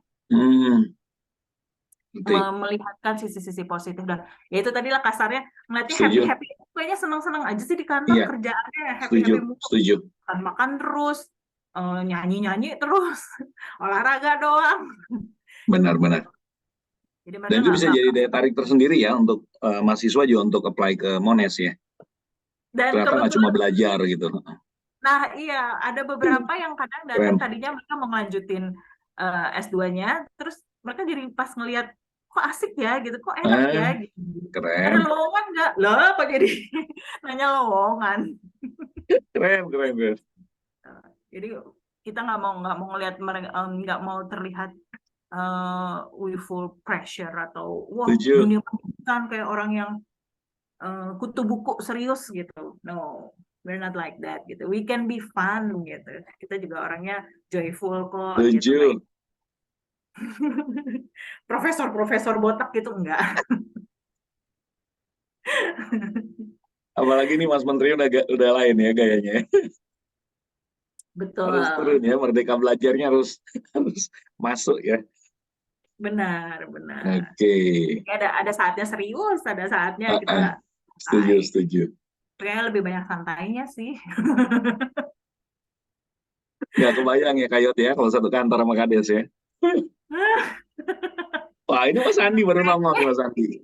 melihatkan sisi-sisi positif. Dan ya itu tadilah kasarnya ngeliatnya happy, kayaknya senang-senang aja sih di kantor, kerjaannya happy setuju. Makan terus, nyanyi terus, olahraga doang. Benar. Dan itu bisa jadi daya tarik tersendiri ya untuk mahasiswa juga untuk apply ke Monash ya. Dan ternyata nggak cuma belajar gitu. Nah iya, ada beberapa yang kadang datang tadinya mereka mau ngelanjutin S2-nya, terus mereka jadi pas ngelihat kok asik ya gitu, kok enak ya gitu. Keren. Ada lowongan nggak? Loh, kok jadi nanya lowongan. Keren. Jadi kita nggak mau ngelihat mereka, nggak mau terlihat we full pressure atau wah dunia pendidikan kayak orang yang kutu buku serius gitu. No, we're not like that gitu. We can be fun gitu. Kita juga orangnya joyful kok. Gitu. Profesor botak gitu enggak. Apalagi nih Mas Menteri udah lain ya gayanya. Betul. Harus turun ya, merdeka belajarnya harus masuk ya. Benar. Oke. Ada saatnya serius, ada saatnya kita. Setuju. Kayaknya lebih banyak santainya sih. Nggak kebayang ya Kayot ya kalau satu kantor sama Kades ya. Wah ini Mas Andi baru nongol nih Mas Andi.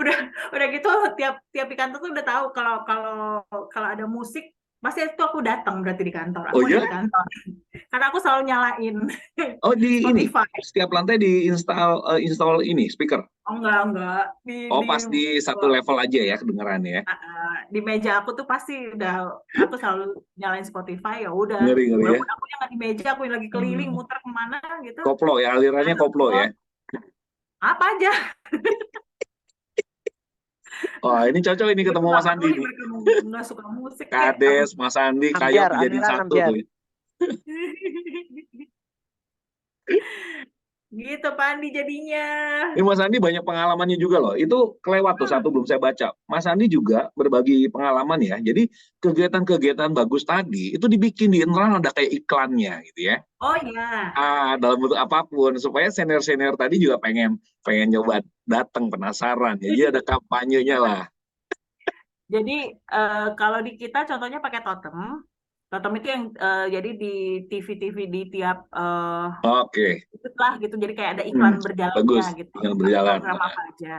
Udah gitu tiap di kantor tuh udah tahu kalau ada musik pasti itu aku datang berarti di kantor. Aku di kantor. Karena aku selalu nyalain Oh, di ini Spotify. setiap lantai install ini speaker. Oh enggak. Oh, pas di satu level aja ya kedengeran ya. Di meja aku tuh pasti udah aku selalu nyalain Spotify, ya udah. Ngeri ya. Walaupun aku yang nggak di meja, aku yang lagi keliling muter kemana gitu. Koplo ya, alirannya koplo ya. Apa aja. Oh, ini cocok ini ketemu Mas Andi nih. Mereka nggak suka musik Kades, Mas Andi, Kayot dijadiin satu tuh. Gitu Pak Andi jadinya. Ini Mas Andi banyak pengalamannya juga loh. Itu kelewat tuh satu belum saya baca. Mas Andi juga berbagi pengalaman ya. Jadi kegiatan-kegiatan bagus tadi itu dibikin di internal ada kayak iklannya gitu ya. Oh ya. Dalam bentuk apapun supaya senior-senior tadi juga pengen nyoba datang penasaran. Jadi ada kampanyenya lah. Jadi kalau di kita contohnya pakai totem. Totem itu yang jadi di TV-TV di tiap Oke. lah gitu. Jadi kayak ada iklan berjalannya bagus, gitu. iklan berjalan. Program apa aja.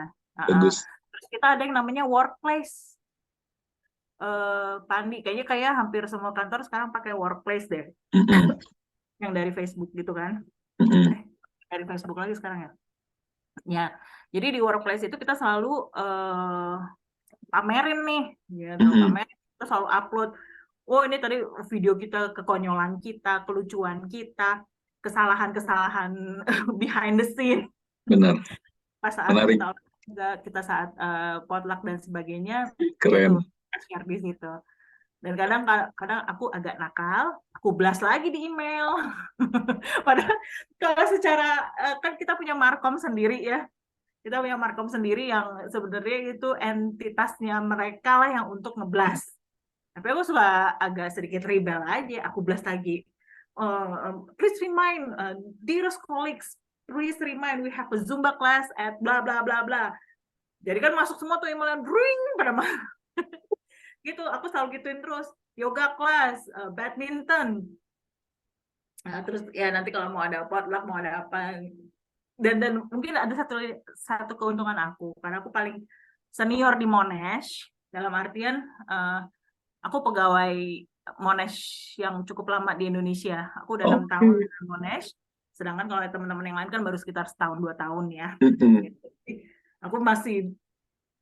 Bagus. Terus kita ada yang namanya workplace. Pandi kayaknya hampir semua kantor sekarang pakai workplace deh. Yang dari Facebook gitu kan. Dari Facebook lagi sekarang ya. Ya. Jadi di workplace itu kita selalu pamerin nih gitu. Pamerin, kita selalu upload. Oh, ini tadi video kita, kekonyolan kita, kelucuan kita, kesalahan-kesalahan behind the scene. Benar. Pas saat kita saat potluck dan sebagainya. Keren. Itu, share di situ. Dan kadang aku agak nakal, aku blast lagi di email. Padahal kalau secara kan kita punya markom sendiri ya. Kita punya markom sendiri yang sebenarnya itu entitasnya mereka lah yang untuk ngeblast. Tapi aku suka agak sedikit rebel aja, aku blast lagi. Please remind, dearest colleagues, please remind we have a Zumba class at bla bla bla bla. Jadi kan masuk semua tuh email yang ring pada gitu, aku selalu gituin terus. Yoga class, badminton. Nah, terus ya nanti kalau mau ada potluck, mau ada apa. Dan mungkin ada satu keuntungan aku, karena aku paling senior di Monash, dalam artian aku pegawai Monash yang cukup lama di Indonesia. Aku udah 6 tahun di Monash, sedangkan kalau teman-teman yang lain kan baru sekitar setahun 2 tahun ya. Aku masih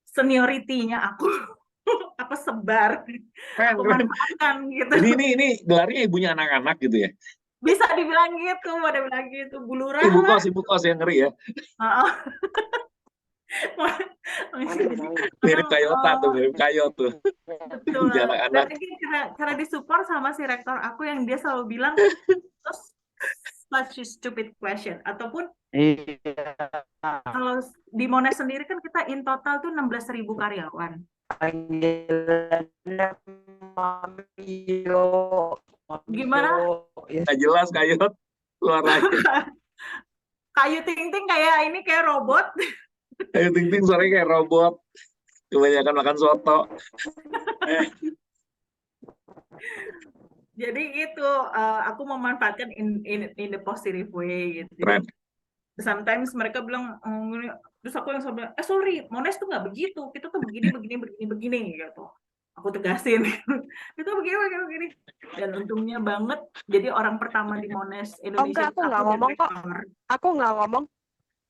seniority-nya aku apa sebar, aku manfaatkan gitu. Ini gelarnya ibunya anak-anak gitu ya? Bisa dibilang gitu, pada bilang gitu, bulurah ibu kos yang ngeri ya. Mirip Kayota tuh, mirip Kayot tuh. Betul. Dan karena disupport sama si rektor aku yang dia selalu bilang such a stupid question. Ataupun kalau di Monash sendiri kan kita in total tuh 16.000 karyawan. Gimana? Nggak jelas Kayot, keluar lagi. Kayu Ting-Ting kayak robot. Kayu Ting-Ting suaranya kayak robot. Kebanyakan makan soto. Jadi gitu, aku memanfaatkan in the positive way gitu. Keren. Sometimes mereka bilang, terus aku yang bilang, sorry, Monash tuh nggak begitu, kita tuh begini gitu. Aku tegasin, itu begini. Dan untungnya banget, jadi orang pertama di Monash Indonesia. Aku nggak ngomong kok. Aku nggak ngomong.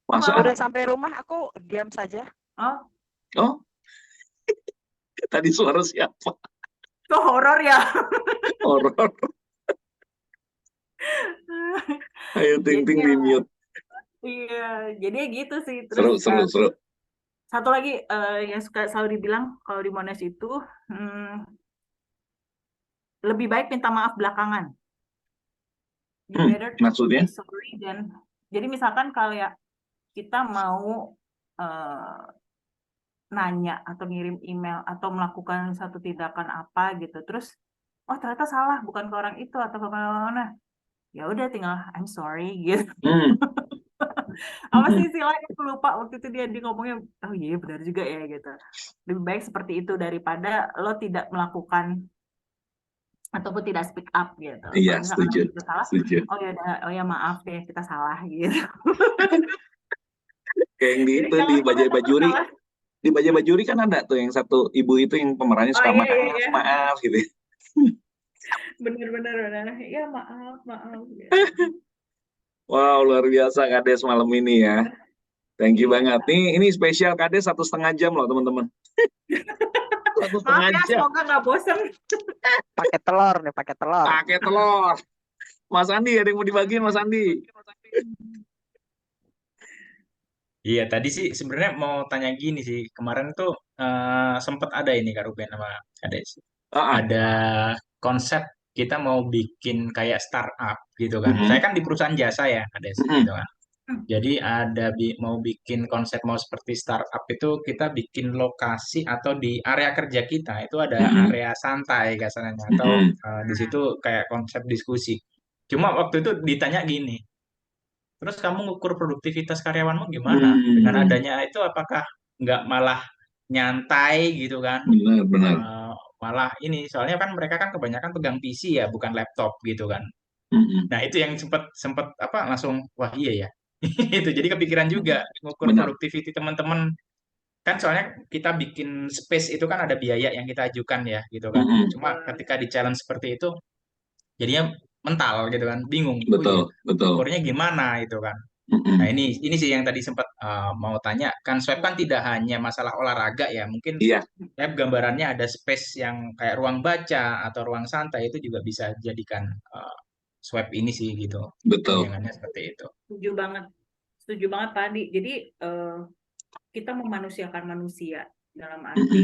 Masa? Udah sampai rumah, aku diam saja. Oh. Tadi suara siapa? Itu horor ya. Horor. Ayo Ting-Ting di mute. Iya, jadi gitu sih. Terus, seru. Satu lagi yang suka selalu dibilang kalau di Monash itu lebih baik minta maaf belakangan. Maksudnya? Sorry, jadi misalkan kalau ya kita mau nanya atau ngirim email atau melakukan satu tindakan apa gitu, terus ternyata salah, bukan ke orang itu atau ke mana, ya udah tinggal I'm sorry gitu. Apa sih istilahnya, aku lupa waktu itu dia ngomongnya, oh iya benar juga ya gitu. Lebih baik seperti itu daripada lo tidak melakukan ataupun tidak speak up gitu. Iya, setuju. Oh ya maaf deh, kita salah gitu. Kayak yang di Bajai Bajuri. Di Bajai Bajuri kan ada tuh yang satu ibu itu yang pemerannya suka maaf gitu. Bener-bener bener. Ya maaf gitu. Wow, luar biasa Kades malam ini ya. Thank you Iya. banget. Ini spesial Kades 1,5 jam loh teman-teman. Satu Maaf setengah ya, jam. semoga nggak bosen. Pakai telur nih, pakai telur. Pakai telur. Mas Andi, ada yang mau dibagiin Mas Andi? Iya, tadi sih sebenarnya mau tanya gini sih. Kemarin tuh sempat ada ini Kak Ruben sama Kades. Ah, ah. Ada konsep kita mau bikin kayak startup gitu kan. Mm-mm. Saya kan di perusahaan jasa ya, Kades, Mm-mm. gitu kan. Jadi ada mau bikin konsep mau seperti startup itu kita bikin lokasi atau di area kerja kita itu ada Mm-mm. area santai kasarnya atau Mm-mm. di situ kayak konsep diskusi. Cuma waktu itu ditanya gini, terus kamu ngukur produktivitas karyawanmu gimana? Dengan Hmm. adanya itu apakah nggak malah nyantai gitu kan? Benar-benar. Eh, Malah ini soalnya kan mereka kan kebanyakan pegang PC ya, bukan laptop gitu kan. Mm-mm. Nah, itu yang sempat sempat apa langsung wah iya ya. Itu jadi kepikiran juga ngukur Benar. productivity teman-teman. Kan soalnya kita bikin space itu kan ada biaya yang kita ajukan ya gitu kan. Mm-mm. Cuma ketika di challenge seperti itu jadinya mental gitu kan, bingung. Oh iya, Betul, betul. ukurnya gimana itu kan. Nah, Mm-mm. ini sih yang tadi sempat mau tanya. Kan swab kan tidak hanya masalah olahraga ya. Mungkin Iya, gambarannya ada space yang kayak ruang baca atau ruang santai itu juga bisa jadikan swab ini sih gitu. betul. Bayangannya seperti itu. Setuju banget Pak Adi. Jadi kita memanusiakan manusia dalam Mm-mm. arti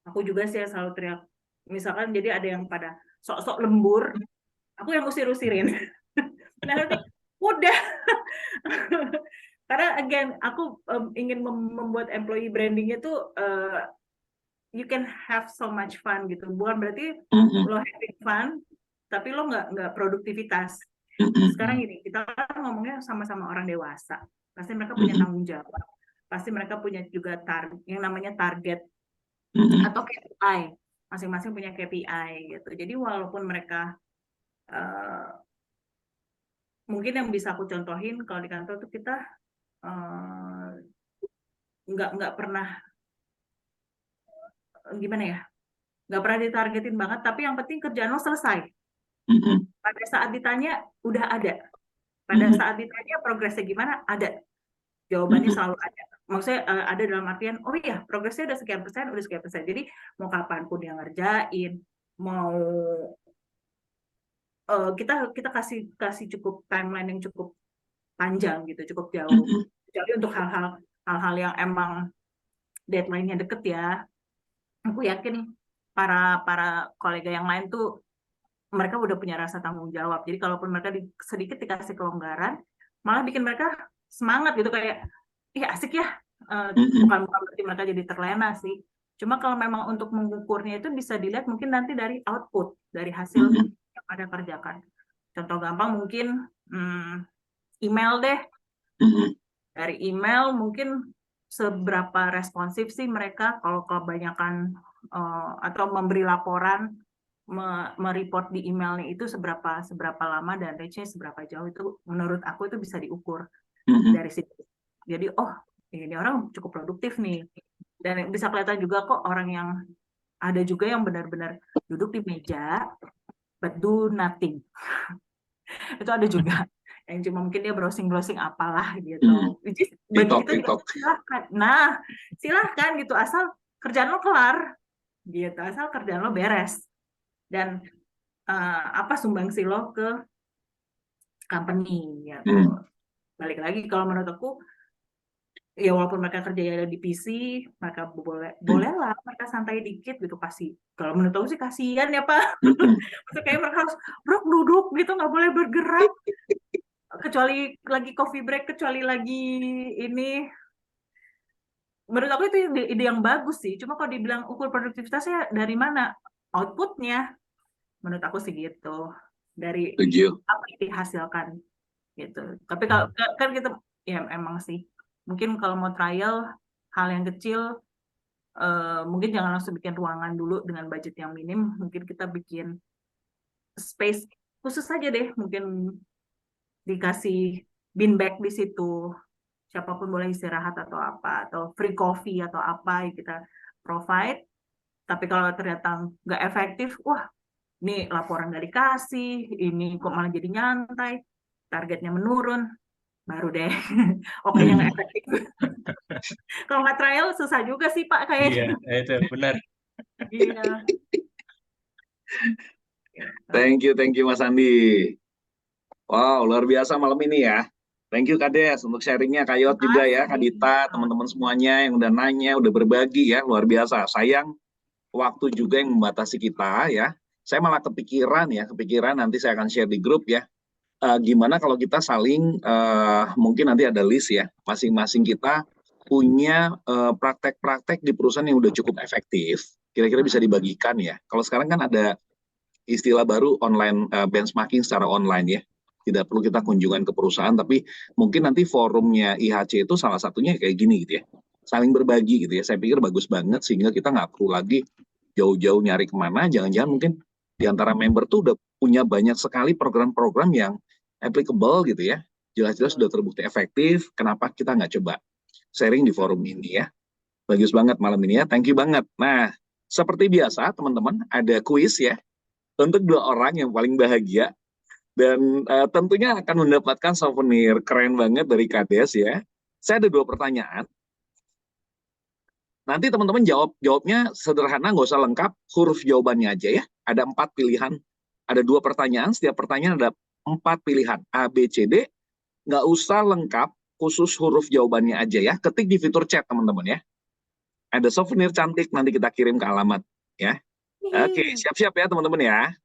aku juga sih yang selalu teriak. Misalkan jadi ada yang pada sok-sok lembur, aku yang usir-usirin. Nah, nanti udah. Karena again aku ingin membuat employee brandingnya tuh you can have so much fun gitu. Bukan berarti Mm-mm. lo having fun tapi lo nggak produktivitas. Mm-mm. Sekarang gini, kita kan ngomongnya sama-sama orang dewasa. Pasti mereka punya Mm-mm. tanggung jawab. Pasti mereka punya juga yang namanya target Mm-mm. atau KPI. Masing-masing punya KPI gitu. Jadi walaupun mereka mungkin yang bisa aku contohin kalau di kantor tuh kita nggak pernah gimana ya, nggak pernah ditargetin banget. Tapi yang penting kerjaan lo selesai. Mm-mm. Pada saat ditanya udah ada. Pada Mm-mm. saat ditanya progresnya gimana ada. Jawabannya selalu ada. Maksudnya ada dalam artian, oh iya progresnya udah sekian persen, udah sekian persen. Jadi mau kapanpun dia ngerjain, mau kita kasih cukup timeline yang cukup panjang gitu, cukup jauh. Mm-mm. Jadi untuk hal-hal yang emang deadline-nya deket ya, aku yakin para kolega yang lain tuh mereka udah punya rasa tanggung jawab. Jadi kalaupun mereka sedikit dikasih kelonggaran, malah bikin mereka semangat gitu kayak, ih asik ya. Bukan berarti mereka jadi terlena sih. Cuma kalau memang untuk mengukurnya itu bisa dilihat mungkin nanti dari output, dari hasil Mm-mm. yang ada kerjakan. Contoh gampang mungkin email deh. Mm-mm. Dari email mungkin seberapa responsif sih mereka kalau kebanyakan atau memberi laporan mereport di emailnya itu seberapa lama dan reach-nya seberapa jauh itu menurut aku itu bisa diukur dari situ. Jadi oh ini orang cukup produktif nih dan bisa kelihatan juga kok orang yang ada juga yang benar-benar duduk di meja but do nothing. Itu ada juga yang cuma mungkin dia browsing apalah gitu. Bagi kita juga silahkan. Nah, silahkan gitu asal kerjaan lo kelar gitu, asal kerjaan lo beres dan apa sumbangsi lo ke company gitu. Balik lagi kalau menurut aku ya walaupun mereka kerja di PC, mereka bolehlah mereka santai dikit gitu pasti. Kalau menurut aku sih kasihan ya Pak. Kayak mereka harus duduk gitu nggak boleh bergerak. Kecuali lagi coffee break, kecuali lagi ini. Menurut aku itu ide yang bagus sih. Cuma kalau dibilang ukur produktivitasnya dari mana? Outputnya. Menurut aku sih gitu. Dari apa yang dihasilkan gitu. Tapi kalau kan kita ya emang sih mungkin kalau mau trial hal yang kecil mungkin jangan langsung bikin ruangan dulu dengan budget yang minim, mungkin kita bikin space khusus aja deh, mungkin dikasih bean bag di situ, siapapun boleh istirahat atau apa, atau free coffee atau apa yang kita provide. Tapi kalau ternyata nggak efektif, wah Ini laporan nggak dikasih, ini kok malah jadi nyantai, targetnya menurun, baru deh. Oke, yang nggak efektif. Kalau nggak trial susah juga sih Pak Iya, kayaknya. itu benar. Iya. Thank you Mas Andi. Wow, luar biasa malam ini ya. Thank you Kades untuk sharingnya, Kayot juga ya, Kak Dita, teman-teman semuanya yang udah nanya, udah berbagi ya, luar biasa. Sayang waktu juga yang membatasi kita ya. Saya malah kepikiran nanti saya akan share di grup ya. Gimana kalau kita saling mungkin nanti ada list ya, masing-masing kita punya praktek-praktek di perusahaan yang udah cukup efektif, kira-kira bisa dibagikan ya. Kalau sekarang kan ada istilah baru online benchmarking secara online ya. Tidak perlu kita kunjungan ke perusahaan, tapi mungkin nanti forumnya IHC itu salah satunya kayak gini gitu ya. Saling berbagi gitu ya. Saya pikir bagus banget sehingga kita nggak perlu lagi jauh-jauh nyari kemana. Jangan-jangan mungkin di antara member tuh udah punya banyak sekali program-program yang applicable gitu ya. Jelas-jelas sudah terbukti efektif. Kenapa kita nggak coba sharing di forum ini ya? Bagus banget malam ini ya. Thank you banget. Nah, seperti biasa teman-teman ada kuis ya untuk 2 orang yang paling bahagia dan tentunya akan mendapatkan souvenir keren banget dari Kades ya. Saya ada 2 pertanyaan. Nanti teman-teman jawabnya sederhana, nggak usah lengkap, huruf jawabannya aja ya. Ada 4 pilihan, ada 2 pertanyaan, setiap pertanyaan ada 4 pilihan, A, B, C, D. Nggak usah lengkap, khusus huruf jawabannya aja ya. Ketik di fitur chat teman-teman ya. Ada souvenir cantik, nanti kita kirim ke alamat ya. Oke, siap-siap ya teman-teman ya.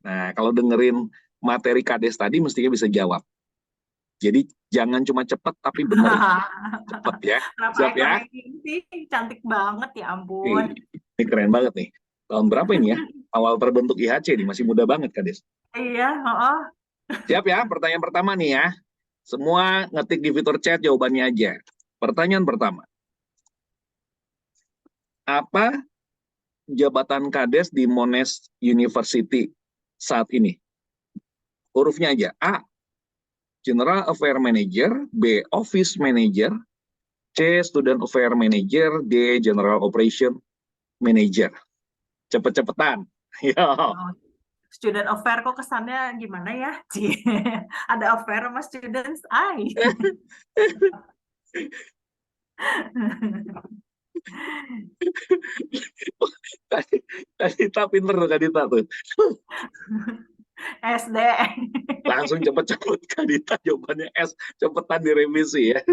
Nah, kalau dengerin materi Kades tadi mestinya bisa jawab. Jadi jangan cuma cepet tapi bener. Cepet ya. Kenapa Siap ya? ekornya ini sih cantik banget ya ampun. Ini keren banget nih. Tahun berapa ini ya? Awal terbentuk IHC nih, masih muda banget Kades. Iya, oh. Siap ya? Pertanyaan pertama nih ya. Semua ngetik di fitur chat jawabannya aja. Pertanyaan pertama. Apa jabatan Kades di Monash University saat ini? Hurufnya aja. A, General Affair Manager, B, Office Manager, C, Student Affair Manager, D, General Operation Manager. Cepet-cepetan. Ya. Oh, student affair kok kesannya gimana ya? Ada affair sama students, Kadita pinter tuh Kadita tuh. SD. Langsung cepet-cepet Kadita jawabannya S. Cepetan direvisi ya.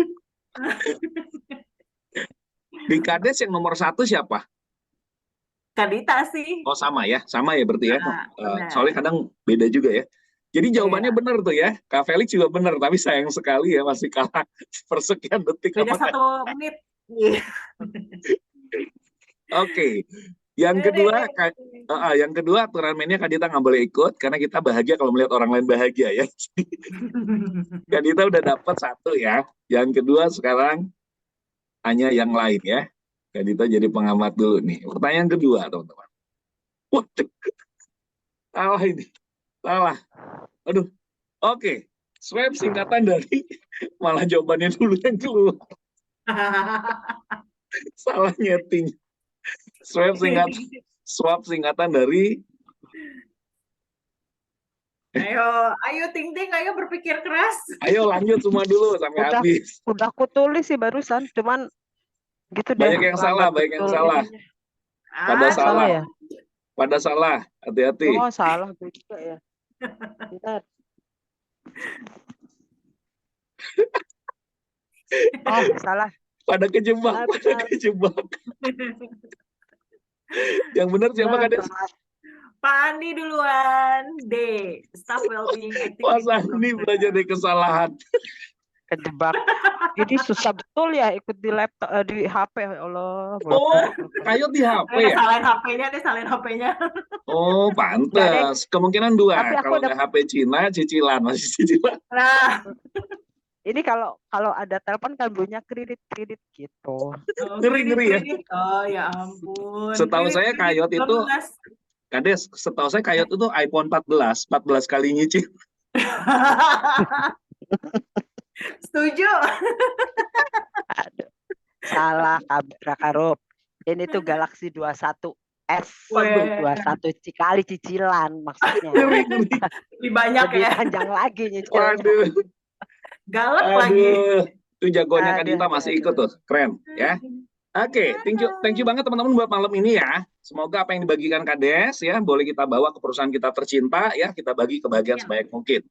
Di Kades yang nomor 1 siapa? Kadita sih. Oh sama ya berarti ya. Benar. Soalnya kadang beda juga ya. Jadi jawabannya Iya. benar tuh ya. Kak Felix juga benar, tapi sayang sekali ya masih kalah persekian detik. Beda 1 menit. Iya. Oke. Yang kedua aturan mainnya Kadita nggak boleh ikut karena kita bahagia kalau melihat orang lain bahagia ya. Kadita udah dapat 1 ya. Yang kedua sekarang hanya yang lain ya. Kadita jadi pengamat dulu nih. Pertanyaan kedua teman-teman. Waduh, salah ini. Salah. Aduh. Oke. Swab singkatan dari malah jawabannya dulu yang keluar. Salah nyeting. Swab singkatan dari Ayo Ting Ting, ayo berpikir keras. Ayo lanjut semua dulu sampai habis. Udah aku tulis sih barusan, cuman gitu deh. Banyak yang salah. Pada salah. ya? Pada salah. Hati-hati. Oh, salah gue juga ya. Bentar. Oh, salah. Pada kejebak. Yang benar siapa Kades? Pak Andi duluan. D. Staff Wellbeing Activity. Mas Andi belajar dari kesalahan. Kejebak. Jadi susah betul ya ikut di laptop, di HP. Ya Allah. Oh, Kayot di HP ya? Salahin HP-nya. Oh, pantes. Kemungkinan 2. Tapi aku Kalau nggak HP Cina, cicilan. Masih cicilan. Nah. Ini kalau ada telepon kan bunyinya kredit gitu. Ngeri ya. Oh ya ampun. Setahu saya Kayot itu, Kades, setahu saya Kayot itu iPhone 14 kali nyicil. Setuju. Aduh. Salah Karup. Ini tuh Galaxy 21 Waduh, Weh, 21 kali cicilan maksudnya. lebih banyak Lebih ya. panjang lagi nyicilnya. Waduh, Galak lagi. aduh. Itu jagoannya Kak Aduh, Dita aduh, masih aduh. ikut tuh. Keren ya. Oke, thank you banget teman-teman buat malam ini ya. Semoga apa yang dibagikan Kades ya, boleh kita bawa ke perusahaan kita tercinta ya, kita bagi kebahagiaan Amin. sebanyak mungkin.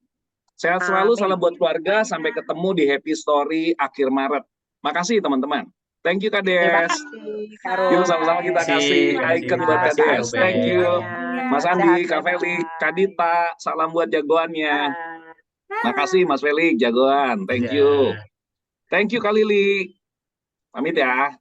Sehat selalu, Amin. salam buat keluarga, sampai ketemu di Happy Story akhir Maret. Makasih teman-teman. Thank you Terima Kades. kasih, Yuk Karul. sama-sama kita kasih Terima kasih icon buat Mas Kades. Arube. Thank you. Semuanya. Mas Sehat, Andi, Kak bye-bye. Feli, Kak Dita, salam buat jagoannya. Bye. Makasih Mas Feli, jagoan. Thank Ya. you. Thank you Kak Lili. Pamit ya.